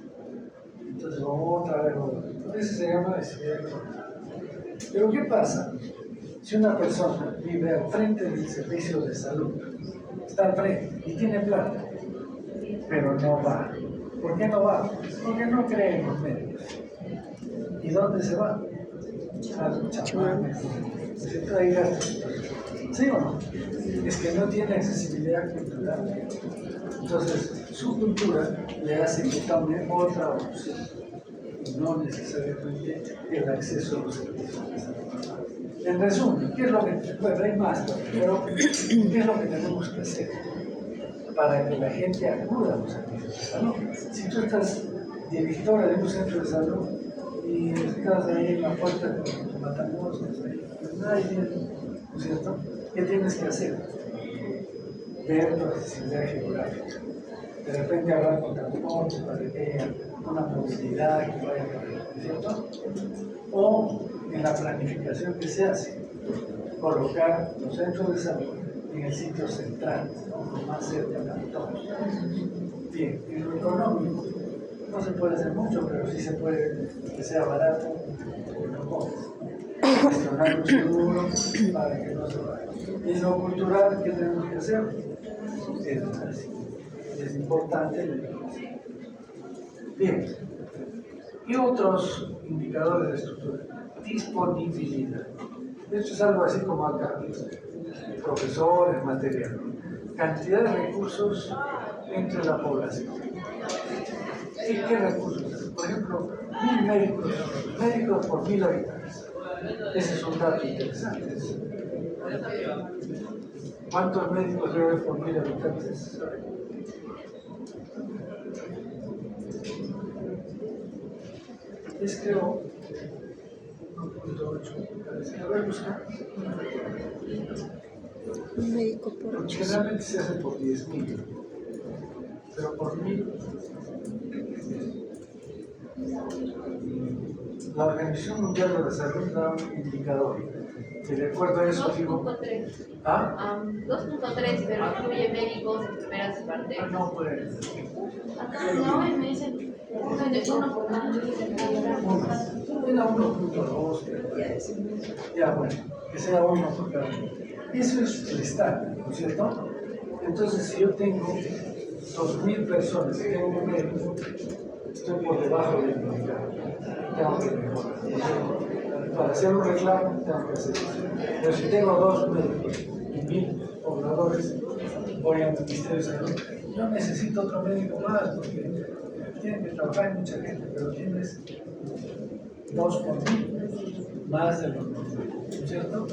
Entonces otra vez, eso se llama desigualdad económica. Pero ¿qué pasa si una persona vive al frente del servicio de salud? Está al frente y tiene plata, pero no va. ¿Por qué no va? Porque no cree en los médicos. ¿Y dónde se va? A los chamanes. Se trae gastos. ¿Sí o no? Es que no tiene accesibilidad cultural. Entonces, su cultura le hace que tome otra opción. Y no necesariamente el acceso a los servicios de salud. En resumen, ¿qué es lo que, bueno, hay más, pero ¿qué es lo que tenemos que hacer para que la gente acuda a los servicios de salud? Si tú estás directora de un centro de salud y estás ahí en la puerta con Matamoros, pues nadie viene, ¿no es cierto? ¿Qué tienes que hacer? Ver tu accesibilidad geográfica. De repente hablar con transporte para que haya una movilidad que vaya para allá, ¿no es cierto? O en la planificación que se hace, colocar los centros de salud en el sitio central, ¿no? Más cerca de todos. Bien, en lo económico no se puede hacer mucho, pero sí se puede que sea barato que lo compres. Gestionar un seguro para que no se vaya. Y en lo cultural, ¿qué tenemos que hacer? Es importante la educación. Bien, y otros indicadores de estructura. Disponibilidad. Esto es algo así como acá, profesores, material. Cantidad de recursos entre la población. ¿Y qué recursos? Por ejemplo, 1000 médicos por 1000 habitantes. Ese es un dato interesante. ¿Cuántos médicos debe haber por 1000 habitantes? Es creo 1.8. A ver, busca. Un médico por 8. Generalmente se hace por 10.000, pero por 1000. La Organización Mundial de la Salud da un indicador. Y de acuerdo a eso, digo. 2.3. ¿Ah? 2.3, pero incluye médicos, enfermeras y parteras. No, pues. Acá no, me dicen uno por cada. Era 1.2. Ya, bueno, que sea 1 por cada. Eso es el estándar, ¿no es cierto? Entonces, si yo tengo 2000 personas y tengo un médico, estoy por debajo del indicador. Tengo que mejorar. Para hacer un reclamo, tengo que hacer eso. Pero si tengo 2 médicos y 1000 pobladores, voy al Ministerio de Salud. No necesito otro médico más, porque tiene que trabajar mucha gente, pero tienes 2 por 1000, más de los médicos, ¿no es cierto?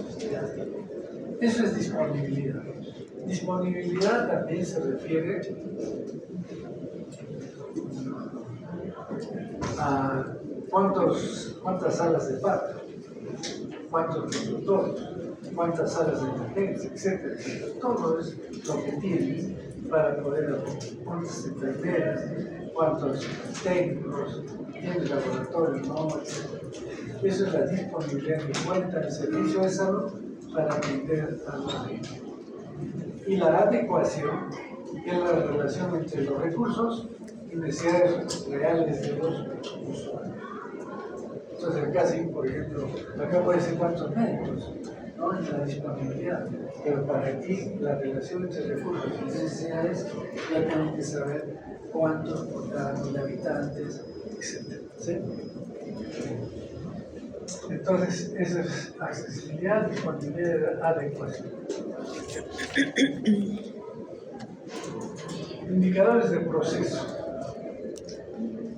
Eso es disponibilidad. Disponibilidad también se refiere a cuántas salas de parto, cuántos consultorios, cuántas salas de emergencia, etc. Todo es lo que tienes para poder hacer. Cuántas enfermeras, cuántos técnicos, tienes laboratorios, ¿no? Eso es la disponibilidad que cuenta el servicio de salud para atender a la gente. Y la adecuación, que es la relación entre los recursos y necesidades reales de los usuarios. Entonces, acá sí, por ejemplo, acá puede ser cuántos médicos, ¿no? En la disponibilidad. Pero para aquí, la relación entre recursos y necesidades, ya tenemos que saber cuántos por cada 1000 habitantes, etc. ¿Sí? Entonces, eso es accesibilidad, disponibilidad, adecuación. Indicadores de proceso.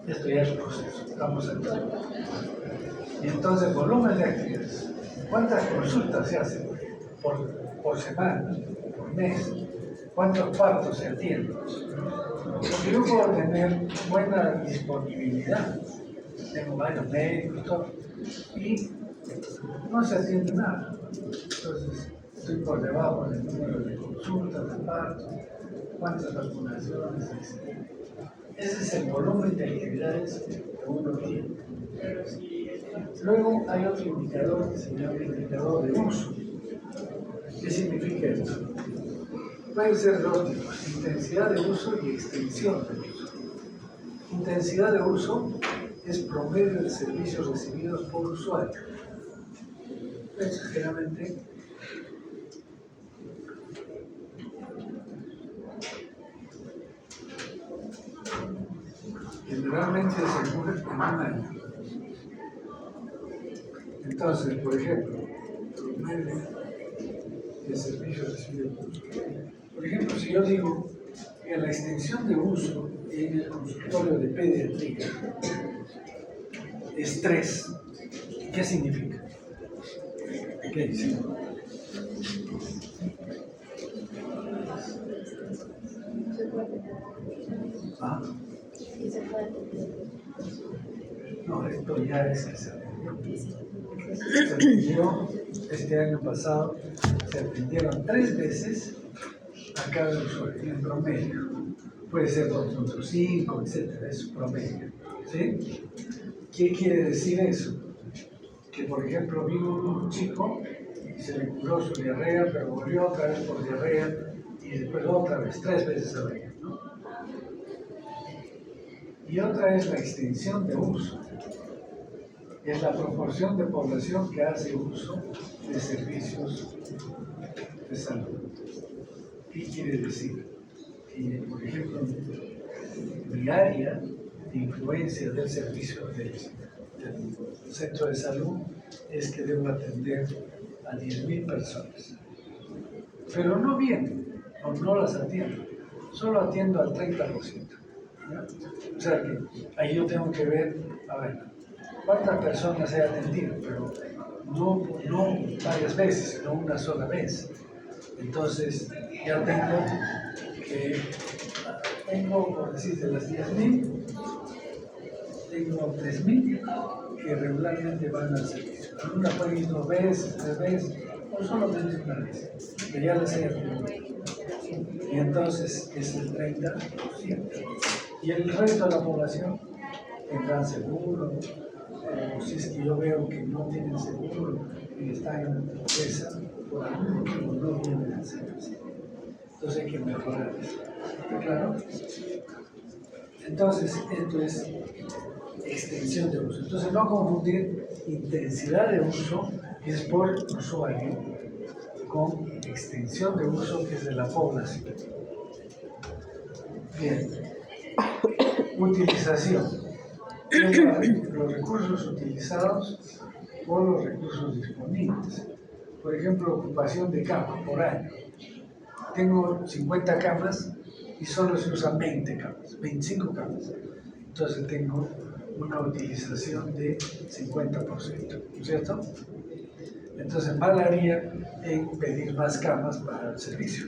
Esto ya es proceso, estamos aquí. Y entonces, volumen de actividades. ¿Cuántas consultas se hacen por semana, por mes? ¿Cuántos partos se atienden? Porque yo puedo tener buena disponibilidad. Tengo varios médicos, todo, y no se atiende nada. Entonces, estoy por debajo del número de consultas, de partos, cuántas vacunaciones, etc. Ese es el volumen de actividades que uno tiene. Luego hay otro indicador que se llama indicador de uso. ¿Qué significa esto? Pueden ser dos tipos, intensidad de uso y extensión de uso. Intensidad de uso es promedio de servicios recibidos por usuario. Eso generalmente es en un año. Entonces, por ejemplo, promedio de servicios recibidos por usuario. Por ejemplo, si yo digo que la extensión de uso en el consultorio de pediatría es 3, ¿qué significa? ¿Qué dice? ¿Ah? No, esto ya es que se atendió este año pasado, se atendieron 3 veces a cada usuario, en promedio. Puede ser 2.5, etcétera, es promedio. ¿Sí? ¿Qué quiere decir eso? Que, por ejemplo, vino un chico y se le curó su diarrea, pero volvió otra vez por diarrea y después otra vez, 3 veces al año, ¿no? Y otra es la extensión de uso. Es la proporción de población que hace uso de servicios de salud. ¿Qué quiere decir? Que, por ejemplo, mi área de influencia del servicio del centro de salud es que debo atender a 10.000 personas. Pero no vienen, o no las atiendo, solo atiendo al 30%. ¿Ya? O sea que ahí yo tengo que ver, a ver, cuántas personas he atendido, pero no varias veces, sino una sola vez. Entonces ya tengo, por decir, de las 10.000, tengo 3.000 que regularmente van al servicio. Algunas pueden ir 2 veces, 3 veces, o solamente una vez, que ya les he atendido. Y entonces es el 30%. Y el resto de la población tendrán seguro, o si es que yo veo que no tienen seguro y están en una empresa, por algún motivo no vienen al servicio. Entonces hay que mejorar eso. ¿Está claro? Entonces, esto es extensión de uso. Entonces, no confundir intensidad de uso, que es por usuario, con extensión de uso, que es de la población. Bien. Utilización. Los recursos utilizados o los recursos disponibles. Por ejemplo, ocupación de cama por año. Tengo 50 camas y solo se usan 20 camas, 25 camas. Entonces tengo una utilización de 50%, ¿cierto? Entonces mal haría en pedir más camas para el servicio.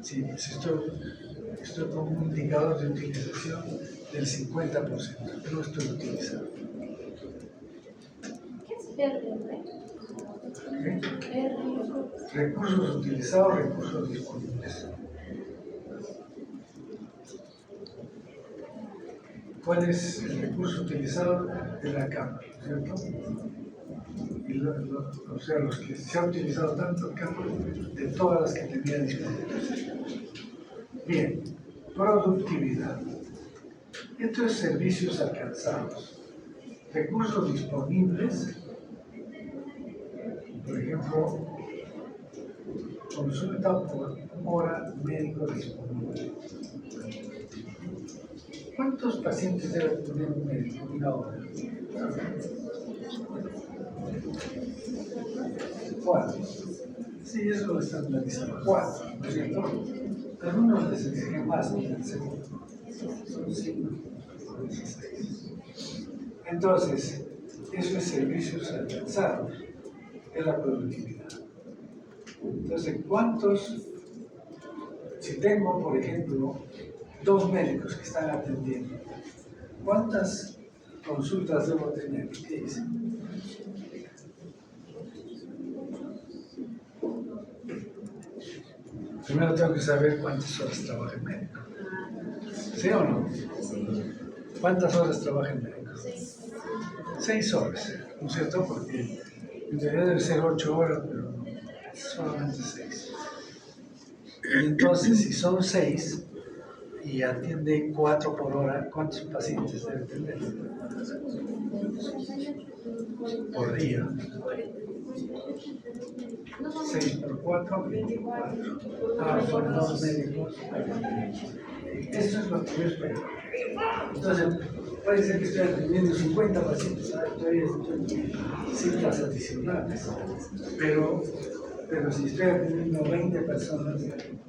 Si estoy con un indicador de utilización del 50%, no estoy utilizando. ¿Qué es R? ¿Okay? Recursos utilizados, recursos disponibles. ¿Cuál es el recurso utilizado? De la cama, ¿cierto? Y o sea, los que se han utilizado tanto cama de todas las que tenía disponibles. Bien, productividad. Esto es servicios alcanzados. Recursos disponibles, por ejemplo, consulta por hora médico disponible. ¿Cuántos pacientes debe tener un médico en una hora? 4. Sí, eso lo estandarizado. 4, ¿no es cierto? Algunos les exigen más, ¿no? Son 5. Entonces, eso es servicios alcanzados, es la productividad. Entonces, si tengo, por ejemplo, 2 médicos que están atendiendo, ¿cuántas consultas debo tener? ¿Qué dicen? Primero tengo que saber cuántas horas trabaja el médico. ¿Sí o no? ¿Cuántas horas trabaja el médico? 6 horas, ¿no es cierto? Porque en realidad debe ser 8 horas, pero solamente 6. Y entonces, si son 6 y atiende 4 por hora, ¿cuántos pacientes debe tener? Por día. 6 por 4, 24. Ah, son 2 médicos. Eso es lo que yo espero. Entonces, puede ser que estoy atendiendo 50 pacientes, estoy cifras adicionales, pero si estoy atendiendo 20 personas,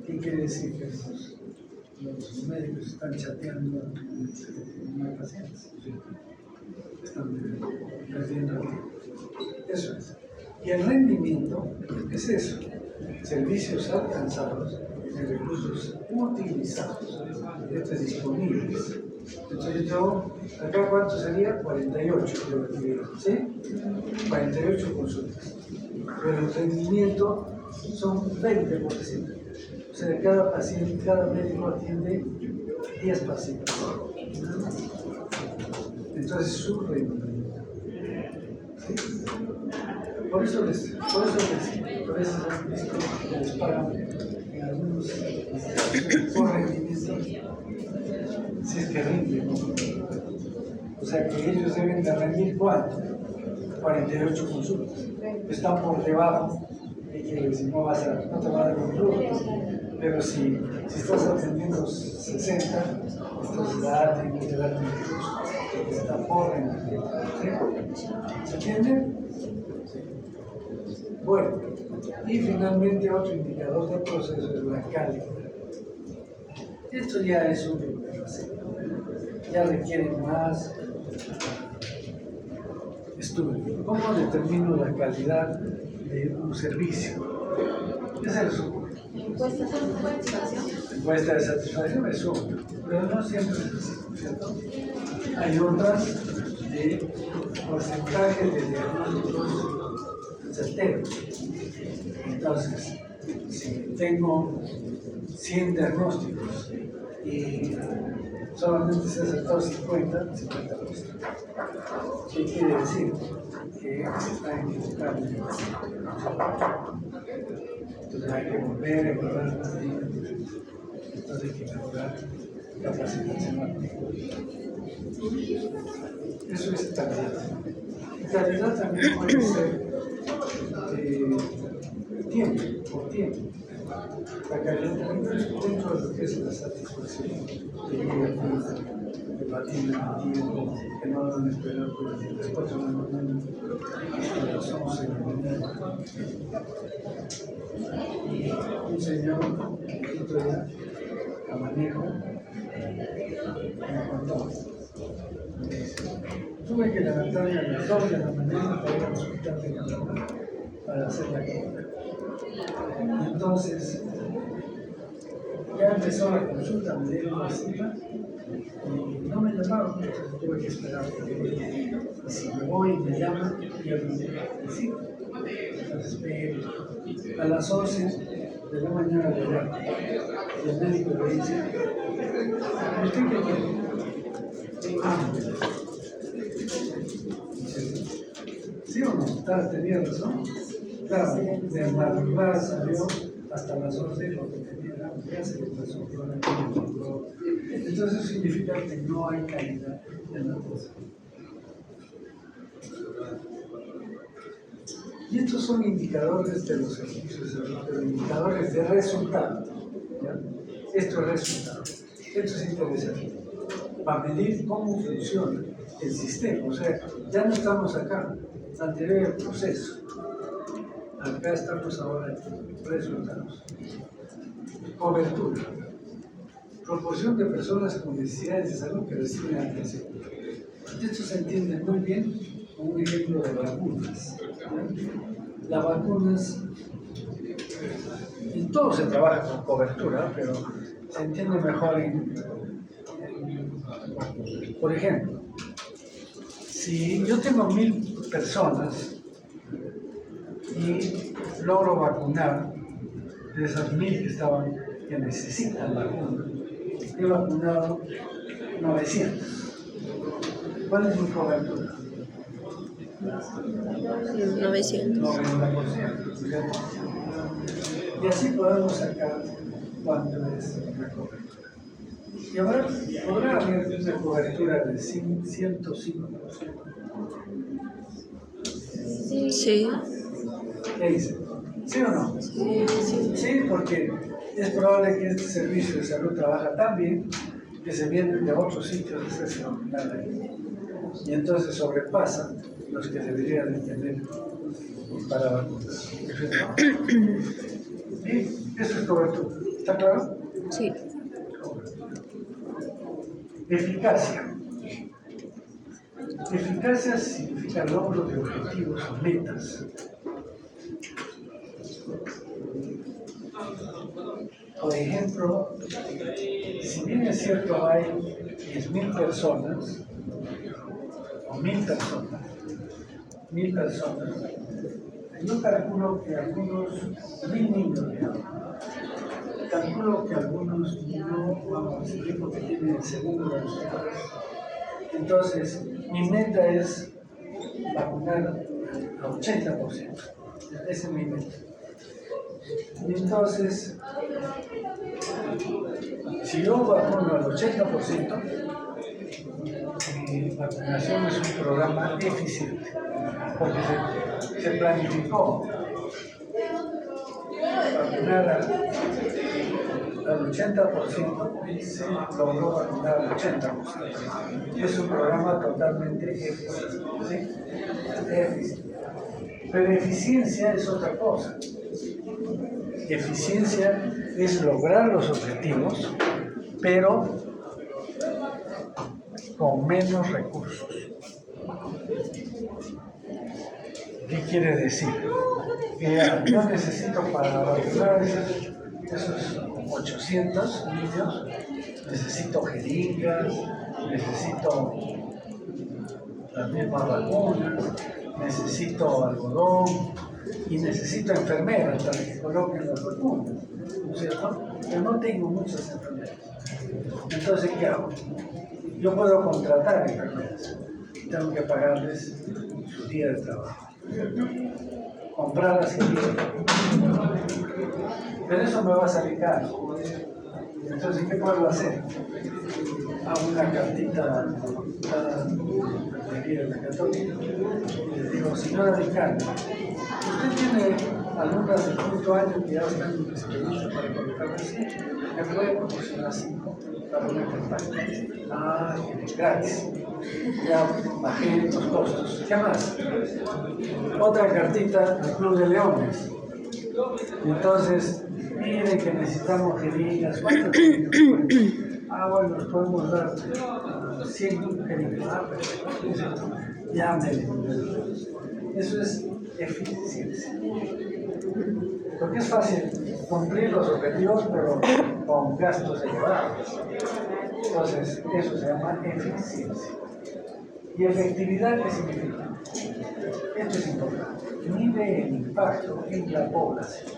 ¿qué quiere decir? Que los médicos están chateando con los pacientes, están perdiendo el tiempo. Eso es. Y el rendimiento es eso, servicios alcanzados de recursos utilizados, disponibles. Entonces yo, acá cuánto sería? 48, creo que, ¿sí? 48 consultas. Pero el rendimiento son 20%. O sea, cada paciente, cada médico atiende 10 pacientes. Entonces su rendimiento. ¿Sí? Por eso les han visto que les pagan en algunos por rendimiento, si es que rinden, ¿no? O sea que ellos deben de rendir ¿cuánto? 48 consultas. Están por debajo y que si no te va a dar un producto. Pero si estás atendiendo 60, entonces date que darte un producto. Está por rendir. ¿Sí? ¿Se entiende? Bueno, y finalmente otro indicador de proceso es la calidad. Esto ya es un ya requiere más estudio. ¿Cómo determino la calidad de un servicio? Ese es el sumo. Encuesta de satisfacción es uno, pero no siempre es así, ¿cierto? Hay otras de porcentaje de diagnósticos certeros. Entonces, si tengo 100 diagnósticos y solamente se acertó 50%. ¿Qué quiere decir? Que se está equivocando. Entonces hay que volver a encontrar más días. Entonces hay que mejorar capacitación. Eso es calidad. Calidad también puede ser tiempo, por tiempo. La calidad también es dentro de lo que es la satisfacción. Debatir el tiempo, que no van a esperar por las 4 de la mañana hasta las 11 de la mañana. Y un señor, otro día, a manejo, me contó. Me dice, tuve que levantarme a las 2 de la mañana para ir al hospital de Canadá para hacer la compra. Y entonces, ya empezó la consulta, me dieron la cita y no me llamaron, entonces tuve que esperar. Y si me voy y me llaman, yo no me cita. Entonces espero. A las 11 de la mañana le llamo. Y el médico le dice, ¿usted qué quiere? ¿Sí o no? Tenía razón. Claro, de madrugada salió hasta las 11 lo que tenía, ya se le pasó. Entonces eso significa que no hay calidad en la cosa. Y estos son indicadores de los servicios, indicadores de resultado. ¿Ya? Esto es resultado. Esto es interesante. Para medir cómo funciona el sistema. O sea, ya no estamos acá, anterior al proceso. Acá estamos ahora en resultados. Cobertura. Proporción de personas con necesidades de salud que reciben atención. Esto se entiende muy bien con un ejemplo de vacunas. Las vacunas, en todo se trabaja con cobertura, pero se entiende mejor por ejemplo, si yo tengo 1000 personas y logro vacunar de esas 1000 que necesitan vacuna, he vacunado 900. ¿Cuál es mi cobertura? 900. 90%, ¿cierto? Y así podemos sacar cuánto es la cobertura. Y ahora podrá haber una cobertura de 105%. Sí. ¿Qué dice? ¿Sí o no? Sí, porque es probable que este servicio de salud trabaja tan bien que se vienen de otros sitios de esa comunidad ahí. Y entonces sobrepasan los que deberían de tener para vacunar. Y eso es cobertura. ¿Está claro? Sí. Eficacia. Eficacia significa logro de objetivos o metas. Por ejemplo, si bien es cierto hay 10.000 personas, o 1.000 personas, yo calculo que algunos 1.000 niños, digamos, calculo que algunos no, vamos, el tiempo que tienen el segundo de los padres. Entonces, mi meta es vacunar al 80%. Esa es mi meta. Y entonces, si yo vacuno al 80%, mi vacunación es un programa eficiente, porque se planificó vacunar al 80% y se logró vacunar al 80%. Es un programa totalmente eficiente. ¿Sí? Eficiente. Pero eficiencia es otra cosa. Eficiencia es lograr los objetivos, pero con menos recursos. ¿Qué quiere decir? Que yo necesito para vacunar esos 800 niños, necesito jeringas, necesito las mismas vacunas, necesito algodón y necesito enfermeras para que coloquen las vacunas, ¿no es cierto? Pero no tengo muchas enfermeras. Entonces, ¿qué hago? Yo puedo contratar enfermeras, tengo que pagarles su día de trabajo, comprarlas y pero eso me va a salir caro. Entonces, ¿qué puedo hacer? Hago una cartita a la Católica y le digo, señora decana, usted tiene alumnas del quinto año que ya están inscritas para colocarlas, me puede proporcionar 5 para una campaña. Ah, gratis. Ya bajé los costos. ¿Qué más? Otra cartita al Club de Leones. Y entonces, miren que necesitamos jeringas. ¿Cuántas jeringas? Ah, bueno, nos podemos dar 100 jeringas. Ah, perfecto. Ya me eso es eficiencia. Porque es fácil cumplir los objetivos, pero con gastos elevados. Entonces, eso se llama eficiencia. ¿Y efectividad qué significa? Esto es importante. Mide el impacto en la población.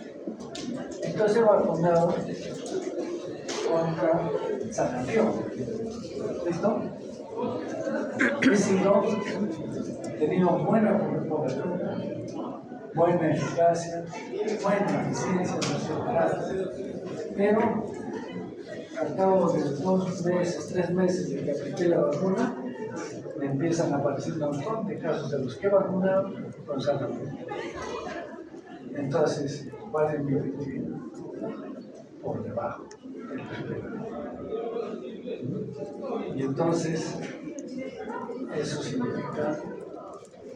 Entonces he vacunado contra sarampión. ¿Listo? He tenido buena cobertura, buena eficacia, buena eficiencia, no sé, pero al cabo de 2 meses, 3 meses de que apliqué la vacuna, me empiezan a aparecer un montón de casos de los que he vacunado con sarampión. Entonces, ¿cuál es mi efectividad? Por debajo del esperado. Y entonces, eso significa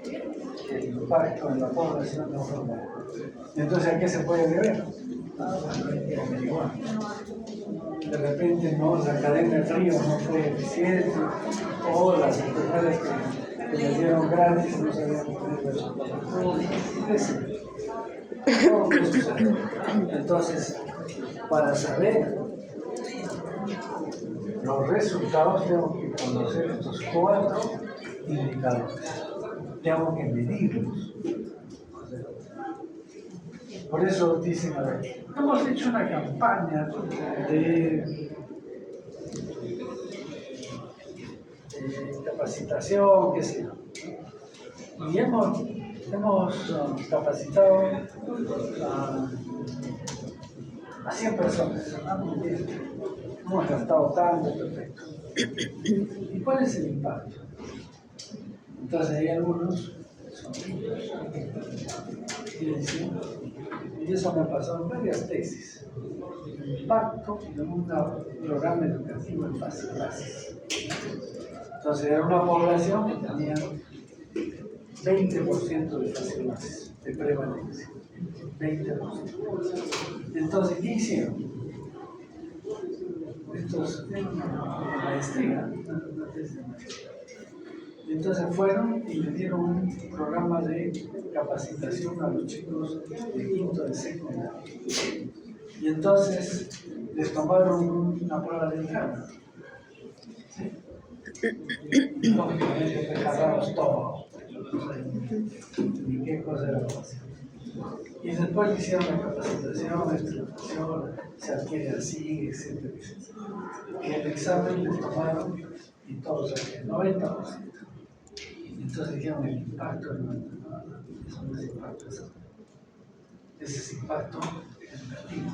que el impacto en la población no fue bueno. ¿Y entonces a qué se puede deber? Hay que averiguar. De repente no, la cadena de frío no fue eficiente, o las enfermedades que les dieron gratis no sabían poner todo eso. Entonces, para saber los resultados tengo que conocer estos 4 indicadores. Tengo que medirlos. Por eso dicen, a ver, hemos hecho una campaña de capacitación, qué sé yo. Y hemos capacitado a 100 personas. Hemos gastado tanto, perfecto. ¿Y cuál es el impacto? Entonces hay algunos que son ricos y dicen, y eso me ha pasado en varias tesis, el impacto de un programa educativo en fase clases. Entonces era una población que tenía 20% de fase clases, de prevalencia. 20%. Entonces, ¿qué hicieron? Estos maestría, una tesis de maestría. Entonces fueron y le dieron un programa de capacitación a los chicos de quinto de secundaria. Y entonces les tomaron una prueba de entrada. ¿Sí? Y lógicamente preparados todo. Ni qué cosa era fácil. Y después hicieron la capacitación, la explicación, se adquiere así, etcétera, etcétera. Y el examen les tomaron y todos salieron, 90%. Entonces dijeron el impacto, eso no es impacto, ese es impacto educativo.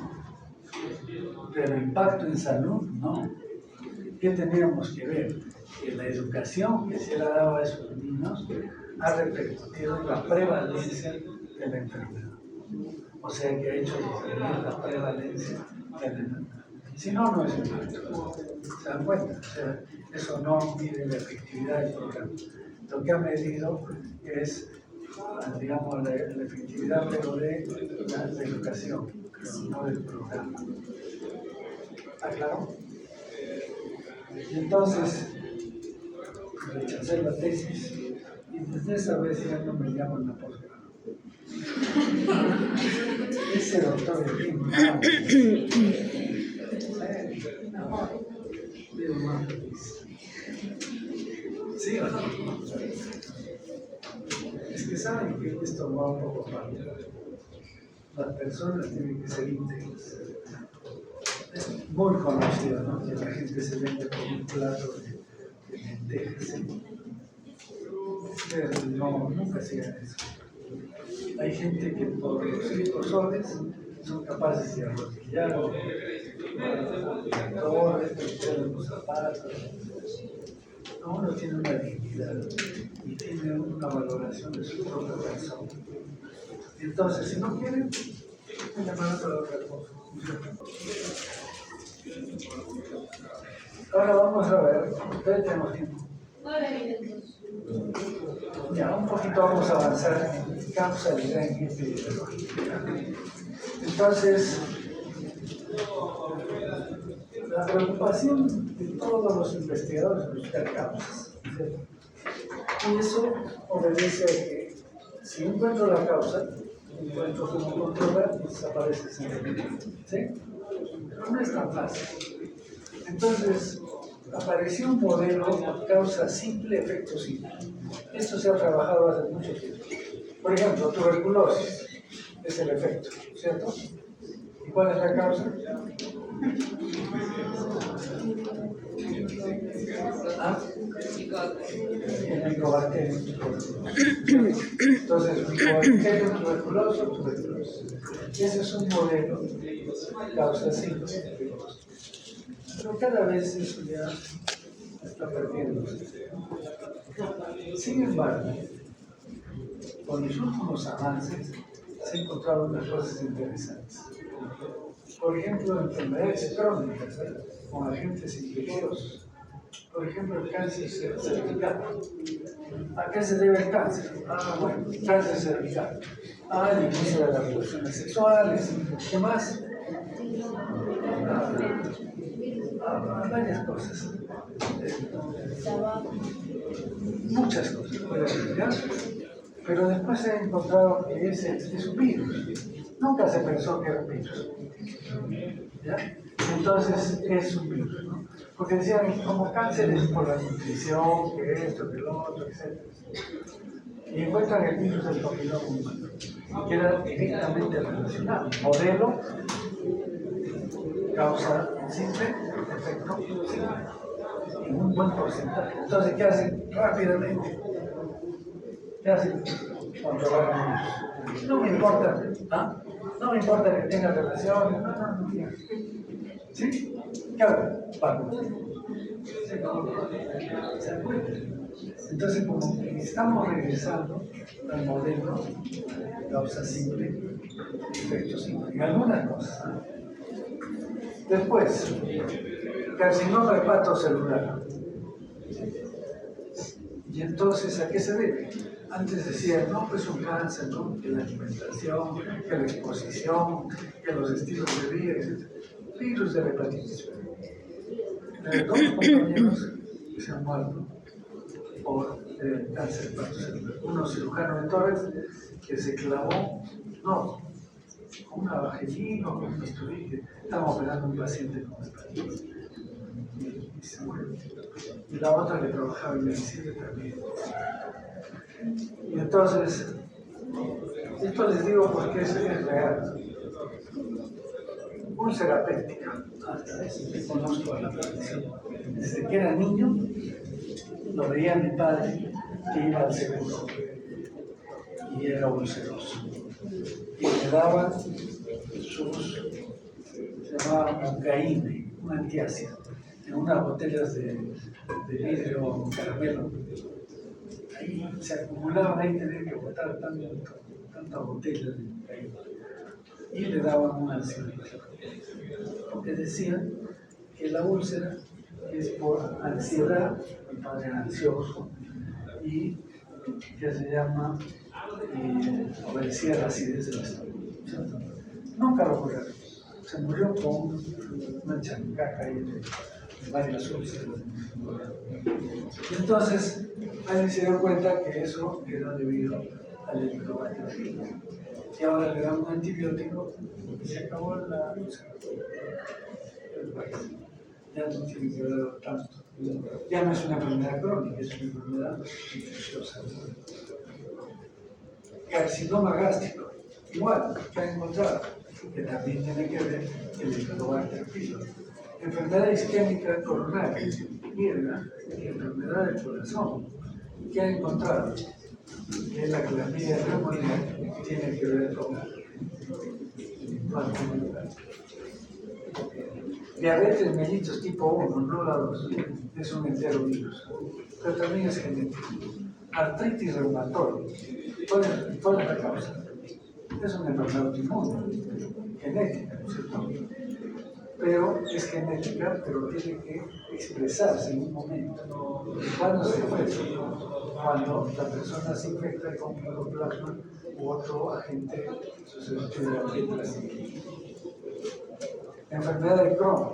Pero impacto en salud, no. ¿Qué teníamos que ver? Que la educación que se le ha dado a esos niños ha repercutido en la prevalencia de la enfermedad. O sea que ha hecho disminuir la prevalencia de la enfermedad. Si no, no es impacto. ¿Se dan cuenta? O sea, eso no mide la efectividad del programa. Lo que ha medido es, digamos, la efectividad, pero de la educación, pero no del programa. ¿Está claro? Y entonces, rechacé la tesis y desde esa vez ya no me llaman la posgrado. Ese doctor de Kim, vivo más feliz. ¿Sí o no? Es que saben que esto va un poco mal. Las personas tienen que ser íntegras. Es muy conocido, ¿no? Que la gente se vende por un plato de lentejas. Pero no, nunca se haga eso. Hay gente que por los 5 soles son capaces de arrodillar, echarle los zapatos. Uno tiene una dignidad y tiene una valoración de su propia persona. Entonces, si no quieren, me llaman para otra cosa. Ahora vamos a ver, ustedes tenemos tiempo. 9 minutos. Ya, un poquito vamos a avanzar en causalidad en epidemiología. Entonces, la preocupación de todos los investigadores es buscar causas, ¿cierto? Y eso obedece a que si encuentro la causa, encuentro cómo controlar y desaparece ese elemento. ¿Sí? Pero no es tan fácil. Entonces, apareció un modelo causa simple, efecto simple. Esto se ha trabajado hace mucho tiempo. Por ejemplo, tuberculosis es el efecto, ¿cierto? ¿Y cuál es la causa? ¿Ah? El micobacterio tuberculoso. Entonces, micobacterio tuberculoso. Ese es un modelo causa simple. Pero cada vez eso ya está perdiendo. Sin embargo, con los últimos avances se han encontrado unas cosas interesantes. Por ejemplo, enfermedades crónicas, con agentes infecciosos. Por ejemplo, el cáncer cervical. ¿A qué se debe el cáncer? Bueno, cáncer cervical. El inicio de las relaciones sexuales. ¿Qué más? Varias cosas. Muchas cosas puede explicar, pero después se ha encontrado que es un virus. Nunca se pensó que era un virus. ¿Ya? Entonces, ¿qué es un virus? ¿No? Porque decían, como cáncer es por la nutrición, que esto, que lo otro, etc. Y encuentran el virus del papiloma humano, que era directamente relacionado. Modelo, causa simple, efecto simple. En un buen porcentaje. Entonces, ¿qué hacen? Rápidamente te hace controlar el virus. No me importa, ¿ah? No me importa que tenga relaciones, no. ¿Sí? Claro, Paco. ¿Se acuerdan? Entonces, como que estamos regresando al modelo de causa simple, efecto simple, en algunas cosas. ¿No? Después, carcinoma hepatocelular. Y entonces, ¿a qué se debe? Antes decían, no, pues un cáncer, ¿no? Que la alimentación, que la exposición, que los estilos de vida, etc. Virus de la hepatitis B. Dos compañeros que se han muerto por cáncer hepatocelular. Uno cirujano de tórax que se clavó, no, con una vagelina o con un bisturí, que estaba operando a un paciente con hepatitis. Y se murió. Y la otra que trabajaba en medicina también. Y entonces, esto les digo porque es real. Úlcera péptica, hasta eso que conozco a la tradición. Desde que era niño, lo veía mi padre que iba al seguro y era ulceroso. Y le daban se llamaba mocaína, un antiácido, en unas botellas de vidrio caramelo. Ahí se acumulaban, ahí tenía que botar tantas botellas de mocaína. Y le daban una ansiolítico. Porque decían que la úlcera es por ansiedad, mi padre era ansioso, y que se llama obedecía la acidez del estómago. Nunca lo curaron. Se murió con una chancaca ahí de varias úlceras. Y entonces, alguien se dio cuenta que eso era debido al helicobacter. Y ahora le dan un antibiótico y se acabó la úlcera. Ya no tiene que ver tanto. Ya no es una enfermedad crónica, es una enfermedad infecciosa. Carcinoma gástrico, igual, está encontrado, que también tiene que ver el helicobacter pylori. Enfermedad isquémica coronaria, mierda, enfermedad del corazón, que ha encontrado que la clamidia neumonía tiene que ver con diabetes mellitus tipo 1, no la 2, es un enterovirus, pero también es genético. Artritis reumatoide, ¿cuál es la causa? Es una enfermedad autoinmune, genética, ¿no es cierto? Pero es genética, pero tiene que expresarse en un momento. ¿Cuándo se expresa? Cuando la persona se infecta con piroplasma u otro agente susceptible a letras. Enfermedad de Crohn,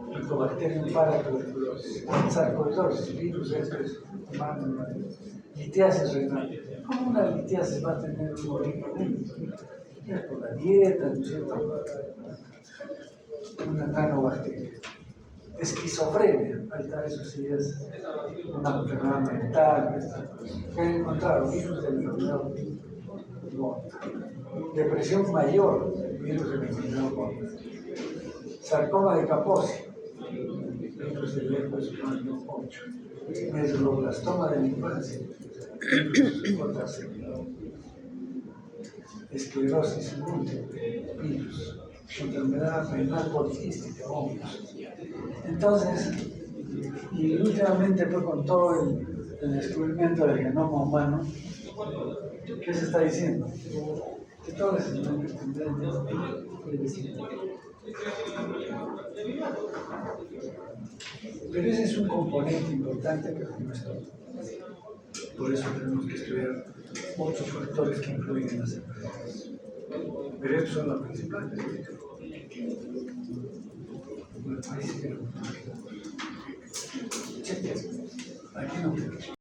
Mycobacterium paratuberculosis, sarcoidosis, virus herpes humano, litiasis renal. ¿Cómo una litiasis va a tener un origen? Es por la dieta, ¿no es cierto? Una nanobacteria. Esquizofrenia, ahí está, eso sí es una enfermedad mental. Que han encontrado virus de la enfermedad Gota. Depresión mayor, virus de la enfermedad Gota. Sarcoma de Kaposi, virus del herpes humano 8. Medulloblastoma de la infancia, virus esclerosis múltiple, virus. Enfermedad renal poliquística, hongos. Entonces, y últimamente fue con todo el descubrimiento del genoma humano, ¿qué se está diciendo? Que todas las enfermedades tendrán pero ese es un componente importante, pero no es todo. Por eso tenemos que estudiar otros factores que influyen en las enfermedades. Pero estos son los principales. Aquí no.